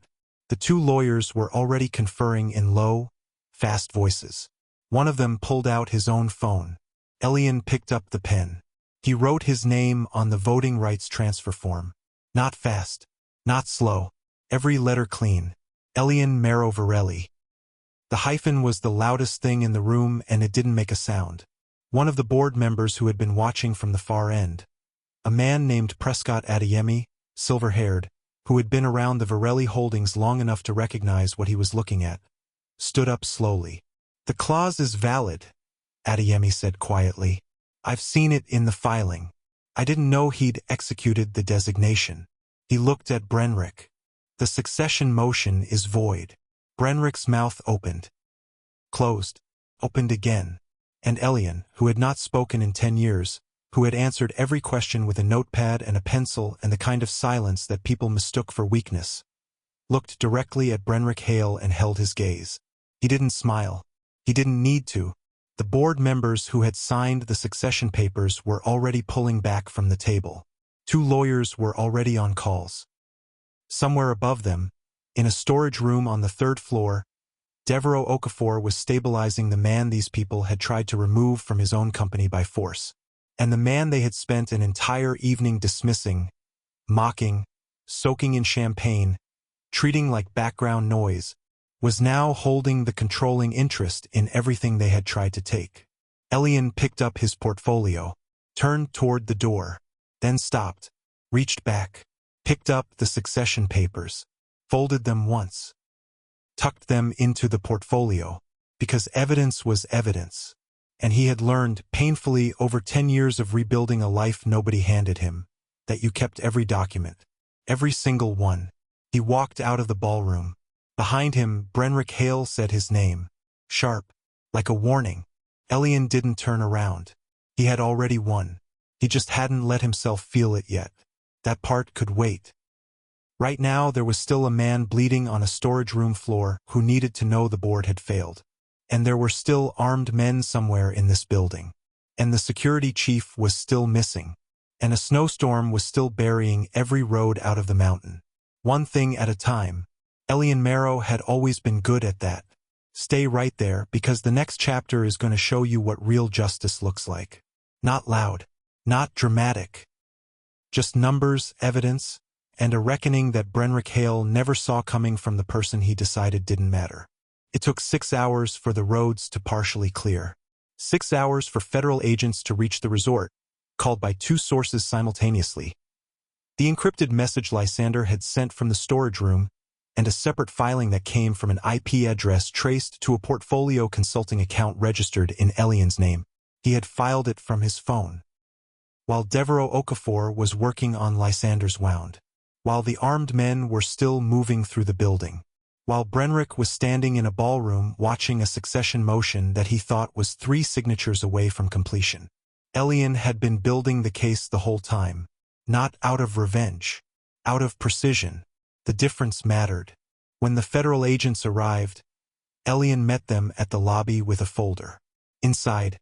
The two lawyers were already conferring in low, fast voices. One of them pulled out his own phone. Elion picked up the pen. He wrote his name on the voting rights transfer form. Not fast. Not slow. Every letter clean. Elion Marrow Virelli. The hyphen was the loudest thing in the room and it didn't make a sound. One of the board members who had been watching from the far end, a man named Prescott Adeyemi, silver-haired, who had been around the Virelli Holdings long enough to recognize what he was looking at, stood up slowly. The clause is valid, Adeyemi said quietly. I've seen it in the filing. I didn't know he'd executed the designation. He looked at Brenrick. The succession motion is void. Brenrick's mouth opened. Closed. Opened again. And Elion, who had not spoken in 10 years, who had answered every question with a notepad and a pencil and the kind of silence that people mistook for weakness, looked directly at Brenrick Hale and held his gaze. He didn't smile. He didn't need to. The board members who had signed the succession papers were already pulling back from the table. 2 lawyers were already on calls. Somewhere above them, in a storage room on the 3rd floor, Devereaux Okafor was stabilizing the man these people had tried to remove from his own company by force, and the man they had spent an entire evening dismissing, mocking, soaking in champagne, treating like background noise, was now holding the controlling interest in everything they had tried to take. Elion picked up his portfolio, turned toward the door, then stopped, reached back, picked up the succession papers, folded them once, tucked them into the portfolio, because evidence was evidence, and he had learned painfully over 10 years of rebuilding a life nobody handed him, that you kept every document, every single one. He walked out of the ballroom. Behind him, Brenrick Hale said his name, sharp, like a warning. Elion didn't turn around. He had already won. He just hadn't let himself feel it yet. That part could wait. Right now there was still a man bleeding on a storage room floor who needed to know the board had failed. And there were still armed men somewhere in this building. And the security chief was still missing. And a snowstorm was still burying every road out of the mountain. One thing at a time. Elion Marrow had always been good at that. Stay right there because the next chapter is going to show you what real justice looks like. Not loud. Not dramatic. Just numbers, evidence, and a reckoning that Brenrick Hale never saw coming from the person he decided didn't matter. It took 6 hours for the roads to partially clear. 6 hours for federal agents to reach the resort, called by 2 sources simultaneously. The encrypted message Lysander had sent from the storage room, and a separate filing that came from an IP address traced to a portfolio consulting account registered in Elion's name. He had filed it from his phone. While Devereaux Okafor was working on Lysander's wound. While the armed men were still moving through the building. While Brenrick was standing in a ballroom watching a succession motion that he thought was 3 signatures away from completion. Elion had been building the case the whole time. Not out of revenge. Out of precision. The difference mattered. When the federal agents arrived, Elion met them at the lobby with a folder. Inside,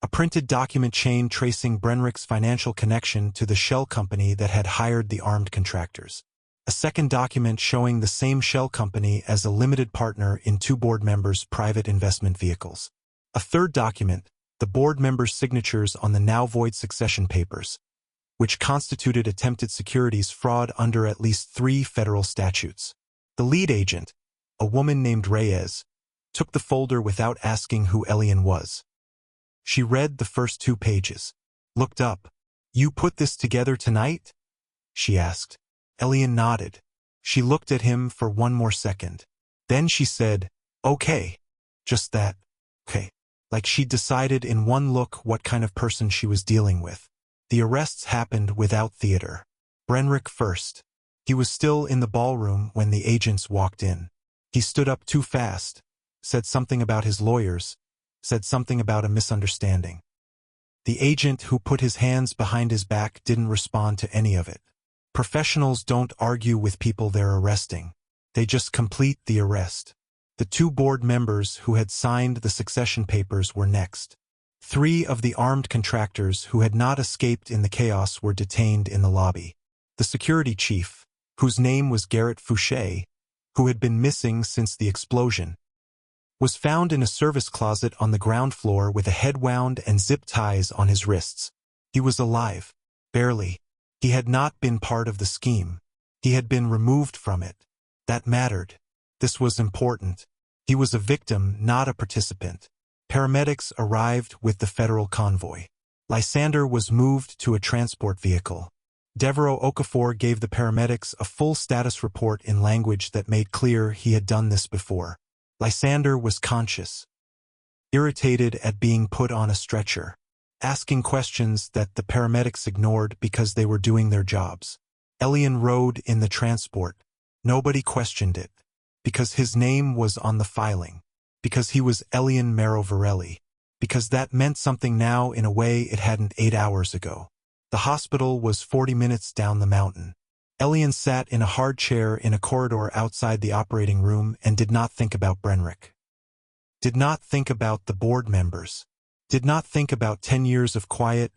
a printed document chain tracing Brenrick's financial connection to the shell company that had hired the armed contractors. A second document showing the same shell company as a limited partner in 2 board members' private investment vehicles. A third document, the board members' signatures on the now-void succession papers, which constituted attempted securities fraud under at least 3 federal statutes. The lead agent, a woman named Reyes, took the folder without asking who Elion was. She read the first 2 pages. Looked up. "You put this together tonight?" she asked. Elion nodded. She looked at him for 1 more second. Then she said, "Okay." Just that. Okay. Like she'd decided in one look what kind of person she was dealing with. The arrests happened without theater. Brenrick first. He was still in the ballroom when the agents walked in. He stood up too fast, said something about his lawyers, said something about a misunderstanding. The agent who put his hands behind his back didn't respond to any of it. Professionals don't argue with people they're arresting. They just complete the arrest. The 2 board members who had signed the succession papers were next. 3 of the armed contractors who had not escaped in the chaos were detained in the lobby. The security chief, whose name was Garrett Fouché, who had been missing since the explosion, was found in a service closet on the ground floor with a head wound and zip ties on his wrists. He was alive. Barely. He had not been part of the scheme. He had been removed from it. That mattered. This was important. He was a victim, not a participant. Paramedics arrived with the federal convoy. Lysander was moved to a transport vehicle. Devereaux Okafor gave the paramedics a full status report in language that made clear he had done this before. Lysander was conscious, irritated at being put on a stretcher, asking questions that the paramedics ignored because they were doing their jobs. Elion rode in the transport. Nobody questioned it, because his name was on the filing, because he was Lysander Virelli, because that meant something now in a way it hadn't 8 hours ago. The hospital was 40 minutes down the mountain. Elion sat in a hard chair in a corridor outside the operating room and did not think about Brenrick. Did not think about the board members. Did not think about 10 years of quiet,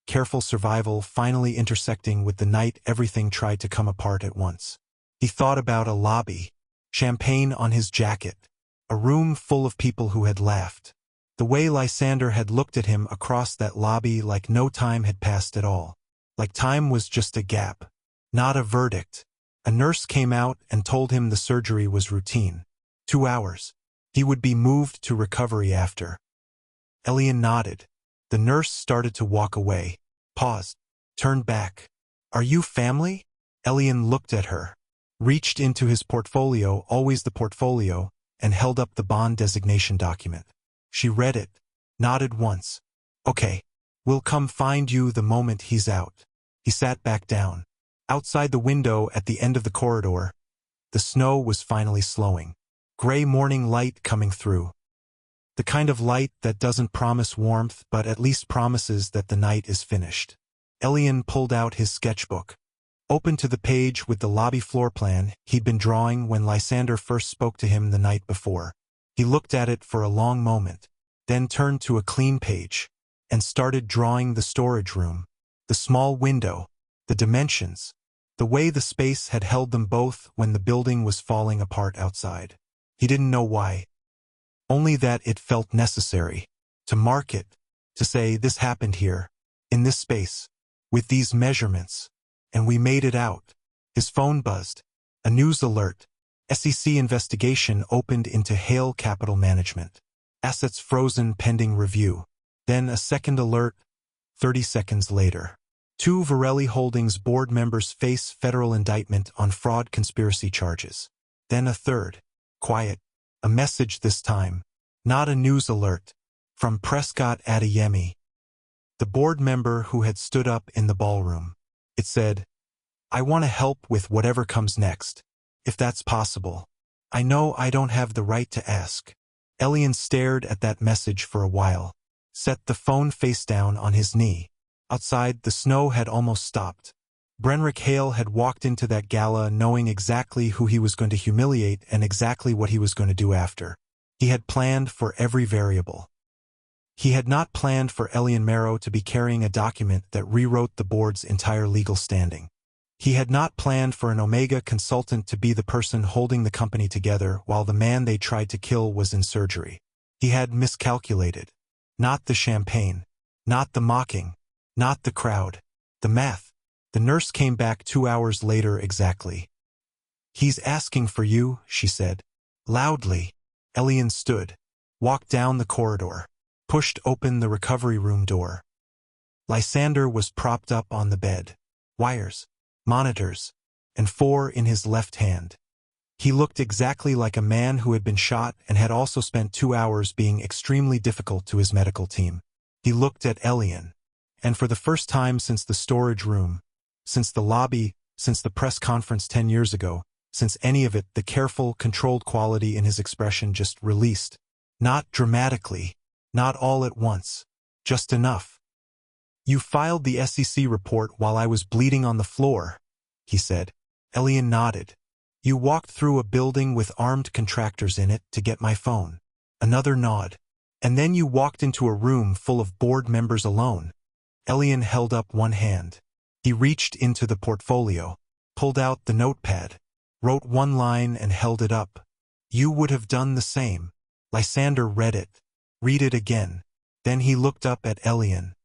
careful survival finally intersecting with the night everything tried to come apart at once. He thought about a lobby, champagne on his jacket, a room full of people who had laughed. The way Lysander had looked at him across that lobby like no time had passed at all. Like time was just a gap. Not a verdict. A nurse came out and told him the surgery was routine. 2 hours. He would be moved to recovery after. Elion nodded. The nurse started to walk away. Paused. Turned back. "Are you family?" Elion looked at her. Reached into his portfolio, always the portfolio, and held up the bond designation document. She read it. Nodded once. "Okay. We'll come find you the moment he's out." He sat back down. Outside the window at the end of the corridor, the snow was finally slowing. Gray morning light coming through. The kind of light that doesn't promise warmth but at least promises that the night is finished. Elion pulled out his sketchbook. Open to the page with the lobby floor plan he'd been drawing when Lysander first spoke to him the night before. He looked at it for a long moment, then turned to a clean page, and started drawing the storage room, the small window, the dimensions, the way the space had held them both when the building was falling apart outside. He didn't know why. Only that it felt necessary. To mark it. To say this happened here. In this space. With these measurements. And we made it out. His phone buzzed. A news alert. SEC investigation opened into Hale Capital Management. Assets frozen pending review. Then a second alert. 30 seconds later. Two Virelli Holdings board members face federal indictment on fraud conspiracy charges. Then a third. Quiet. A message this time. Not a news alert. From Prescott Adeyemi, the board member who had stood up in the ballroom. It said, "I want to help with whatever comes next, if that's possible. I know I don't have the right to ask." Elion stared at that message for a while, set the phone face down on his knee. Outside, the snow had almost stopped. Brenrick Hale had walked into that gala knowing exactly who he was going to humiliate and exactly what he was going to do after. He had planned for every variable. He had not planned for Elion Marrow to be carrying a document that rewrote the board's entire legal standing. He had not planned for an Omega consultant to be the person holding the company together while the man they tried to kill was in surgery. He had miscalculated. Not the champagne. Not the mocking. Not the crowd. The math. The nurse came back 2 hours later exactly. "He's asking for you," she said. Loudly. Elion stood, walked down the corridor, pushed open the recovery room door. Lysander was propped up on the bed. Wires, monitors, and 4 in his left hand. He looked exactly like a man who had been shot and had also spent 2 hours being extremely difficult to his medical team. He looked at Elion, and for the first time since the storage room, since the lobby, since the press conference 10 years ago, since any of it, the careful, controlled quality in his expression just released. Not dramatically, not all at once, just enough. "You filed the SEC report while I was bleeding on the floor," he said. Elion nodded. "You walked through a building with armed contractors in it to get my phone." Another nod. "And then you walked into a room full of board members alone." Elion held up one hand. He reached into the portfolio, pulled out the notepad, wrote one line and held it up. "You would have done the same." Lysander read it. Read it again. Then he looked up at Elion,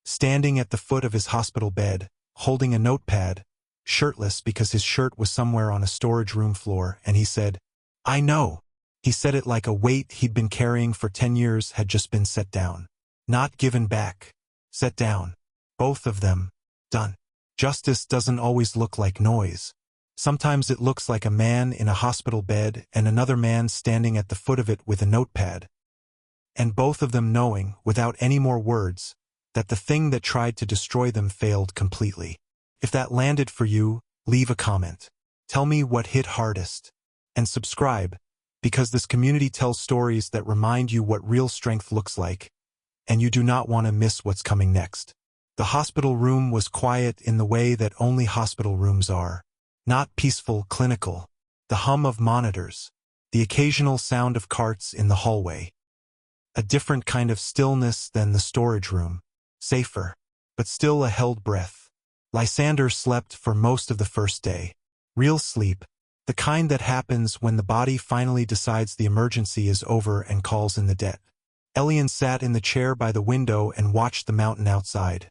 standing at the foot of his hospital bed, holding a notepad, shirtless because his shirt was somewhere on a storage room floor, and he said, "I know." He said it like a weight he'd been carrying for 10 years had just been set down. Not given back. Set down. Both of them. Done. Justice doesn't always look like noise. Sometimes it looks like a man in a hospital bed and another man standing at the foot of it with a notepad. And both of them knowing, without any more words, that the thing that tried to destroy them failed completely. If that landed for you, leave a comment. Tell me what hit hardest. And subscribe, because this community tells stories that remind you what real strength looks like, and you do not want to miss what's coming next. The hospital room was quiet in the way that only hospital rooms are. Not peaceful, clinical. The hum of monitors. The occasional sound of carts in the hallway. A different kind of stillness than the storage room. Safer, but still a held breath. Lysander slept for most of the first day. Real sleep, the kind that happens when the body finally decides the emergency is over and calls in the debt. Elion sat in the chair by the window and watched the mountain outside.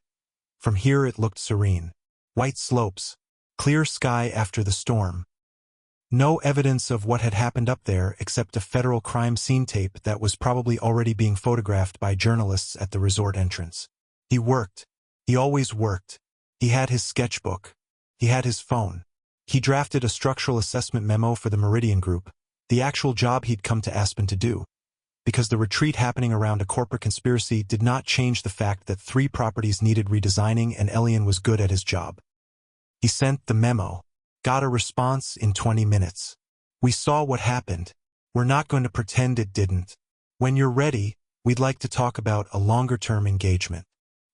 From here it looked serene. White slopes. Clear sky after the storm. No evidence of what had happened up there except a federal crime scene tape that was probably already being photographed by journalists at the resort entrance. He worked. He always worked. He had his sketchbook. He had his phone. He drafted a structural assessment memo for the Meridian Group, the actual job he'd come to Aspen to do. Because the retreat happening around a corporate conspiracy did not change the fact that 3 properties needed redesigning and Elion was good at his job. He sent the memo. Got a response in 20 minutes. "We saw what happened. We're not going to pretend it didn't. When you're ready, we'd like to talk about a longer-term engagement."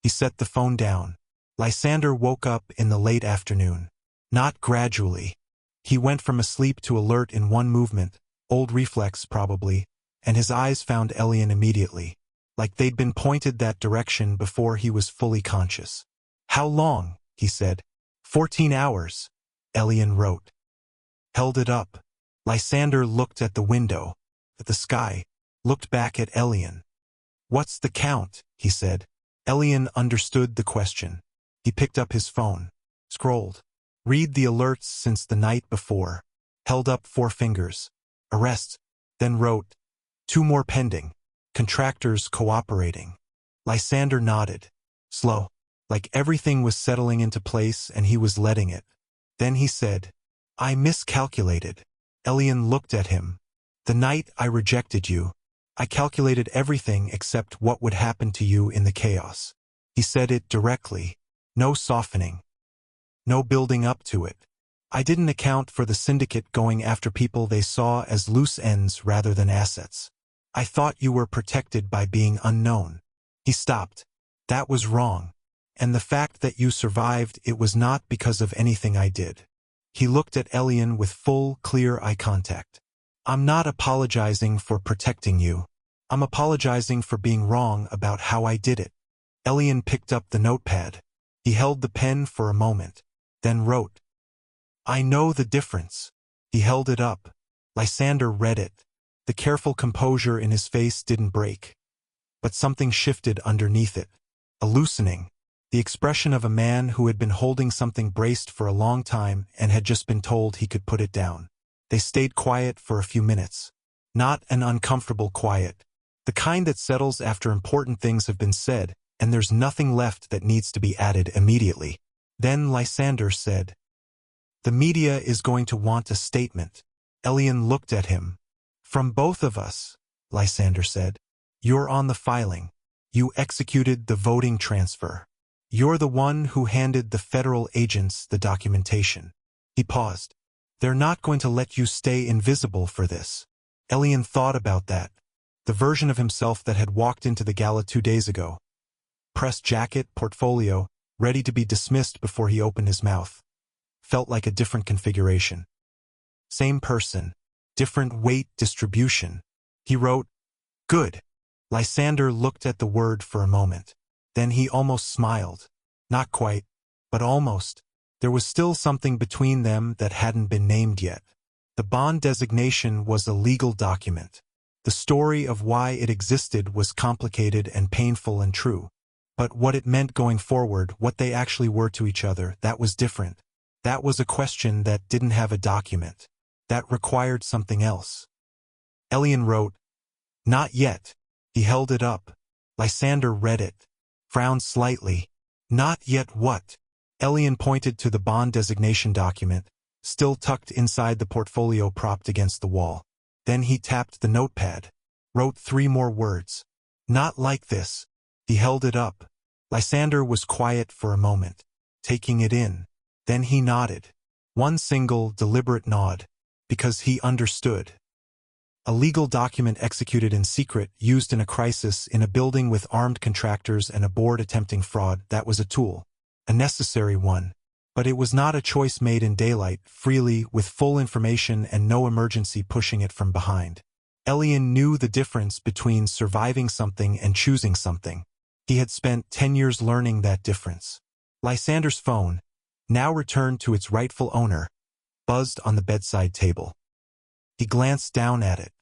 He set the phone down. Lysander woke up in the late afternoon. Not gradually. He went from asleep to alert in one movement, old reflex probably, and his eyes found Elion immediately, like they'd been pointed that direction before he was fully conscious. "How long?" he said. 14 hours. Elion wrote. Held it up. Lysander looked at the window, at the sky, looked back at Elion. "What's the count?" he said. Elion understood the question. He picked up his phone. Scrolled. Read the alerts since the night before. Held up 4 fingers. Arrests. Then wrote, 2 more pending. Contractors cooperating. Lysander nodded. Slow. like everything was settling into place and he was letting it. Then he said, "I miscalculated." Elion looked at him. "The night I rejected you, I calculated everything except what would happen to you in the chaos." He said it directly. No softening. No building up to it. "I didn't account for the syndicate going after people they saw as loose ends rather than assets. I thought you were protected by being unknown." He stopped. "That was wrong. And the fact that you survived, it was not because of anything I did." He looked at Elion with full, clear eye contact. "I'm not apologizing for protecting you. I'm apologizing for being wrong about how I did it." Elion picked up the notepad. He held the pen for a moment, then wrote, "I know the difference." He held it up. Lysander read it. The careful composure in his face didn't break. But something shifted underneath it. A loosening. The expression of a man who had been holding something braced for a long time and had just been told he could put it down. They stayed quiet for a few minutes. Not an uncomfortable quiet. The kind that settles after important things have been said, and there's nothing left that needs to be added immediately. Then Lysander said, "The media is going to want a statement." Elion looked at him. "From both of us," Lysander said. "You're on the filing. You executed the voting transfer. You're the one who handed the federal agents the documentation." He paused. "They're not going to let you stay invisible for this." Elion thought about that. The version of himself that had walked into the gala 2 days ago. Pressed jacket, portfolio, ready to be dismissed before he opened his mouth. Felt like a different configuration. Same person, different weight distribution. He wrote, "Good." Lysander looked at the word for a moment. Then he almost smiled. Not quite, but almost. There was still something between them that hadn't been named yet. The bond designation was a legal document. The story of why it existed was complicated and painful and true. But what it meant going forward, what they actually were to each other, that was different. That was a question that didn't have a document. That required something else. Elion wrote, "Not yet." He held it up. Lysander read it. Frowned slightly. "Not yet what?" Elion pointed to the bond designation document, still tucked inside the portfolio propped against the wall. Then he tapped the notepad. Wrote 3 more words. "Not like this." He held it up. Lysander was quiet for a moment, taking it in. Then he nodded. One single, deliberate nod. Because he understood. A legal document executed in secret, used in a crisis, in a building with armed contractors and a board attempting fraud, that was a tool. A necessary one. But it was not a choice made in daylight, freely, with full information and no emergency pushing it from behind. Elion knew the difference between surviving something and choosing something. He had spent 10 years learning that difference. Lysander's phone, now returned to its rightful owner, buzzed on the bedside table. He glanced down at it.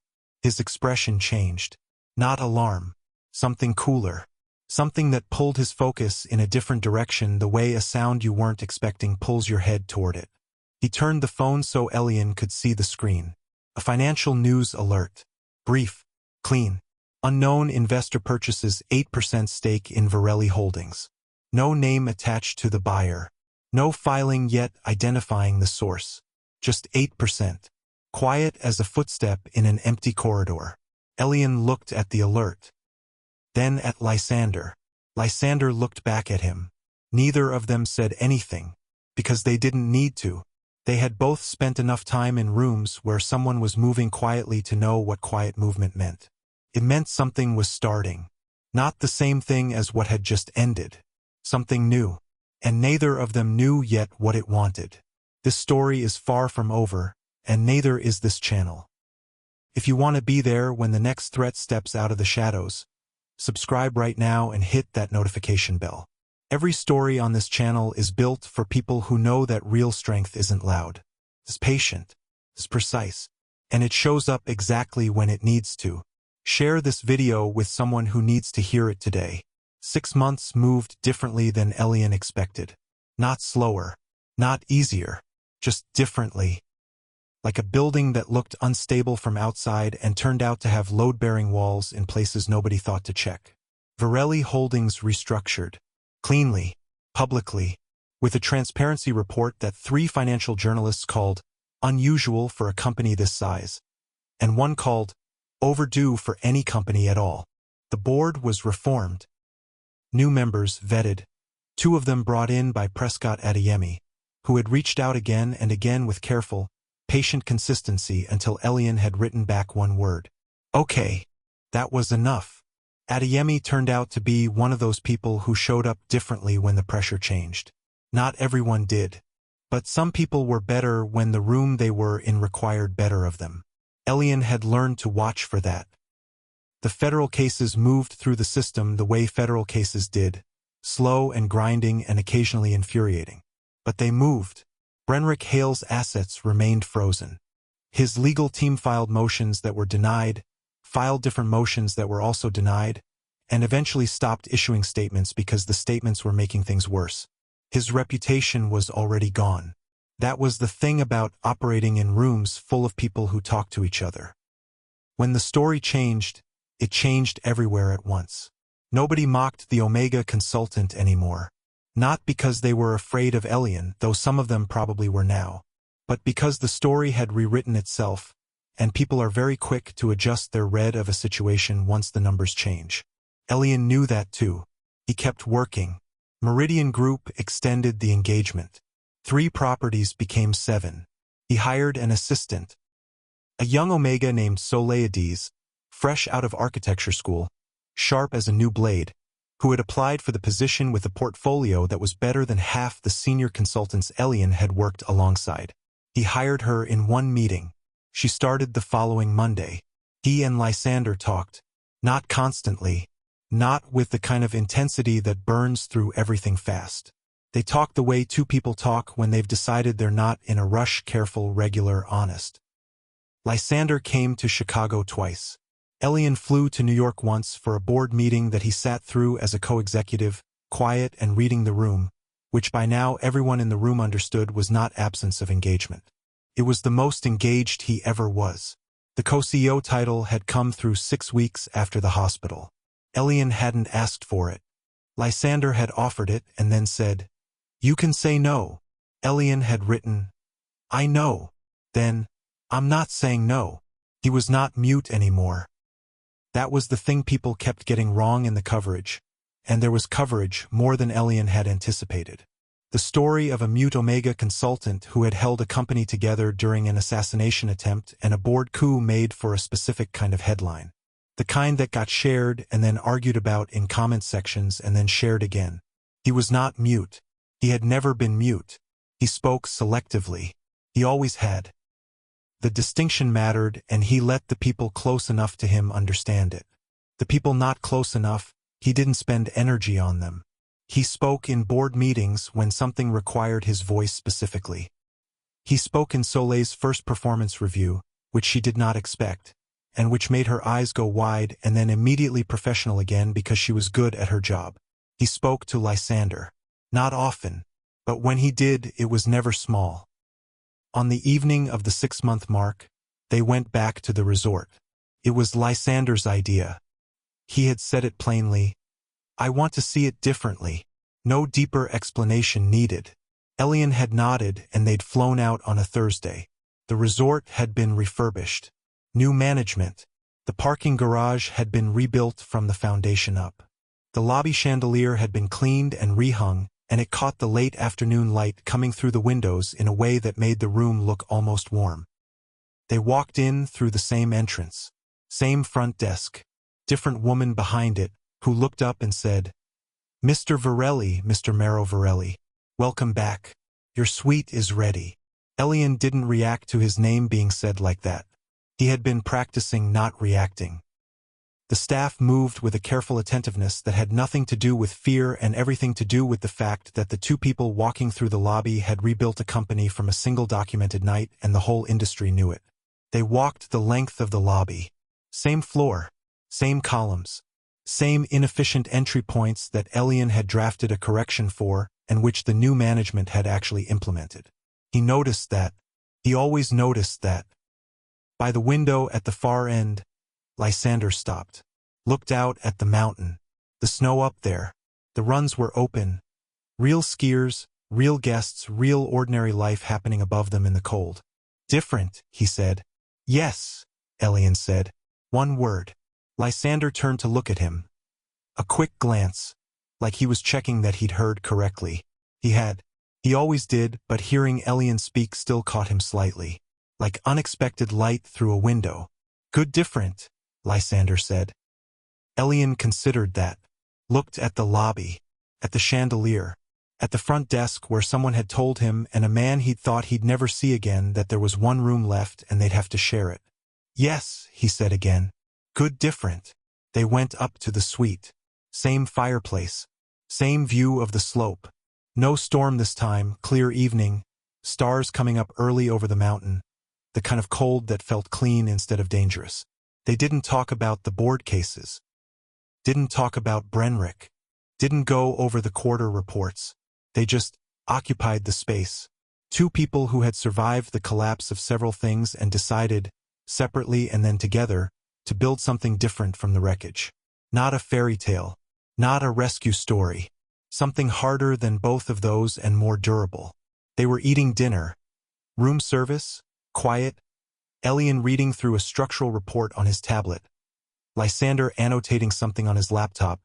His expression changed. Not alarm. Something cooler. Something that pulled his focus in a different direction, the way a sound you weren't expecting pulls your head toward it. He turned the phone so Elion could see the screen. A financial news alert. Brief. Clean. Unknown investor purchases 8% stake in Virelli Holdings. No name attached to the buyer. No filing yet identifying the source. Just 8%. Quiet as a footstep in an empty corridor. Elion looked at the alert. Then at Lysander. Lysander looked back at him. Neither of them said anything. Because they didn't need to. They had both spent enough time in rooms where someone was moving quietly to know what quiet movement meant. It meant something was starting. Not the same thing as what had just ended. Something new. And neither of them knew yet what it wanted. This story is far from over, and neither is this channel. If you want to be there when the next threat steps out of the shadows, subscribe right now and hit that notification bell. Every story on this channel is built for people who know that real strength isn't loud. It's patient. It's precise. And it shows up exactly when it needs to. Share this video with someone who needs to hear it today. 6 months moved differently than Elion expected. Not slower. Not easier. Just differently. Like a building that looked unstable from outside and turned out to have load-bearing walls in places nobody thought to check. Virelli Holdings restructured. Cleanly. publicly, with a transparency report that 3 financial journalists called unusual for a company this size, and one called overdue for any company at all. The board was reformed. New members vetted, 2 of them brought in by Prescott Adeyemi, who had reached out again and again with careful, patient consistency until Elion had written back one word. Okay. That was enough. Adeyemi turned out to be one of those people who showed up differently when the pressure changed. Not everyone did. But some people were better when the room they were in required better of them. Elion had learned to watch for that. The federal cases moved through the system the way federal cases did, slow and grinding and occasionally infuriating. But they moved. Brenrick Hale's assets remained frozen. His legal team filed motions that were denied, filed different motions that were also denied, and eventually stopped issuing statements because the statements were making things worse. His reputation was already gone. That was the thing about operating in rooms full of people who talk to each other. When the story changed, it changed everywhere at once. Nobody mocked the Omega consultant anymore. Not because they were afraid of Elion, though some of them probably were now, but because the story had rewritten itself, and people are very quick to adjust their read of a situation once the numbers change. Elion knew that too. He kept working. Meridian Group extended the engagement. 3 properties became 7. He hired an assistant, a young Omega named Soleides, fresh out of architecture school, sharp as a new blade, who had applied for the position with a portfolio that was better than half the senior consultants Elion had worked alongside. He hired her in one meeting. She started the following Monday. He and Lysander talked. Not constantly. Not with the kind of intensity that burns through everything fast. They talk the way 2 people talk when they've decided they're not in a rush, careful, regular, honest. Lysander came to Chicago twice. Elion flew to New York once for a board meeting that he sat through as a co-executive, quiet and reading the room, which by now everyone in the room understood was not absence of engagement. It was the most engaged he ever was. The co-CEO title had come through 6 weeks after the hospital. Elion hadn't asked for it. Lysander had offered it and then said, "You can say no." Elion had written, "I know." Then, "I'm not saying no." He was not mute anymore. That was the thing people kept getting wrong in the coverage, and there was coverage more than Elion had anticipated. The story of a mute Omega consultant who had held a company together during an assassination attempt and a board coup made for a specific kind of headline. The kind that got shared and then argued about in comment sections and then shared again. He was not mute. He had never been mute. He spoke selectively. He always had. The distinction mattered, and he let the people close enough to him understand it. The people not close enough, he didn't spend energy on them. He spoke in board meetings when something required his voice specifically. He spoke in Solei's first performance review, which she did not expect, and which made her eyes go wide and then immediately professional again because she was good at her job. He spoke to Lysander. Not often, but when he did, it was never small. On the evening of the 6-month mark, they went back to the resort. It was Lysander's idea. He had said it plainly. "I want to see it differently." No deeper explanation needed. Elion had nodded and they'd flown out on a Thursday. The resort had been refurbished. New management. The parking garage had been rebuilt from the foundation up. The lobby chandelier had been cleaned and rehung, and it caught the late afternoon light coming through the windows in a way that made the room look almost warm. They walked in through the same entrance, same front desk, different woman behind it, who looked up and said, "Mr. Virelli, Mr. Mero Virelli, welcome back. Your suite is ready." Elion didn't react to his name being said like that. He had been practicing not reacting. The staff moved with a careful attentiveness that had nothing to do with fear and everything to do with the fact that the 2 people walking through the lobby had rebuilt a company from a single documented night, and the whole industry knew it. They walked the length of the lobby. Same floor, same columns, same inefficient entry points that Elion had drafted a correction for and which the new management had actually implemented. He noticed that. He always noticed that. By the window at the far end, Lysander stopped, looked out at the mountain, the snow up there. The runs were open, Real skiers, real guests, real ordinary life happening above them in the cold. Different, he said. Yes, Elion said. One word. Lysander turned to look at him. A quick glance, like he was checking that he'd heard correctly. He had. He always did, but hearing Elion speak still caught him slightly. Like unexpected light through a window. Good different, Lysander said. Elion considered that. Looked at the lobby. At the chandelier. At the front desk where someone had told him and a man he'd thought he'd never see again that there was one room left and they'd have to share it. Yes, he said again. Good different. They went up to the suite. Same fireplace. Same view of the slope. No storm this time, clear evening. Stars coming up early over the mountain. The kind of cold that felt clean instead of dangerous. They didn't talk about the board cases. Didn't talk about Brenrick. Didn't go over the quarter reports. They just occupied the space. Two people who had survived the collapse of several things and decided, separately and then together, to build something different from the wreckage. Not a fairy tale. Not a rescue story. Something harder than both of those and more durable. They were eating dinner. Room service, quiet. Elion reading through a structural report on his tablet. Lysander annotating something on his laptop.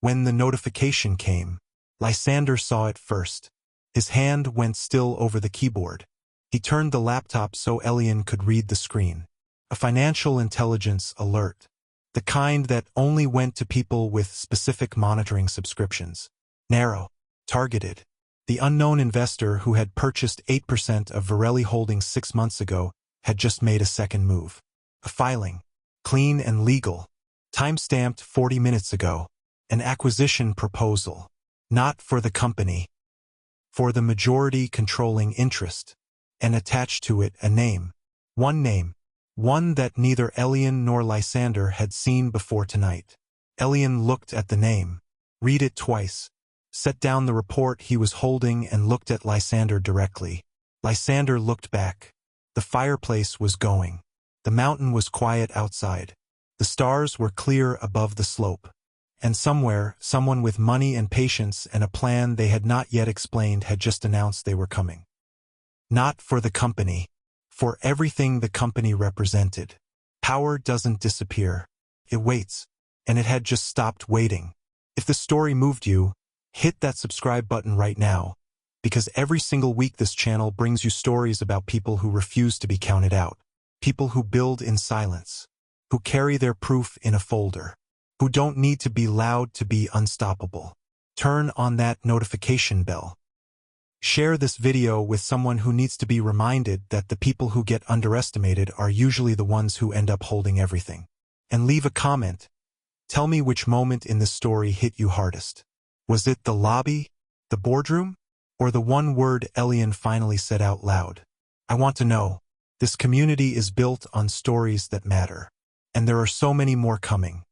When the notification came, Lysander saw it first. His hand went still over the keyboard. He turned the laptop so Elion could read the screen. A financial intelligence alert. The kind that only went to people with specific monitoring subscriptions. Narrow. Targeted. The unknown investor who had purchased 8% of Virelli Holdings 6 months ago had just made a second move. A filing. Clean and legal. Time-stamped 40 minutes ago. An acquisition proposal. Not for the company. For the majority controlling interest. And attached to it a name. One name. One that neither Elion nor Lysander had seen before tonight. Elion looked at the name. Read it twice. Set down the report he was holding and looked at Lysander directly. Lysander looked back. The fireplace was going. The mountain was quiet outside. The stars were clear above the slope. And somewhere, someone with money and patience and a plan they had not yet explained had just announced they were coming. Not for the company. For everything the company represented. Power doesn't disappear. It waits. And it had just stopped waiting. If the story moved you, hit that subscribe button right now. Because every single week this channel brings you stories about people who refuse to be counted out. People who build in silence. Who carry their proof in a folder. Who don't need to be loud to be unstoppable. Turn on that notification bell. Share this video with someone who needs to be reminded that the people who get underestimated are usually the ones who end up holding everything. And leave a comment. Tell me which moment in this story hit you hardest. Was it the lobby? The boardroom? Or the one word Elion finally said out loud? I want to know. This community is built on stories that matter. And there are so many more coming.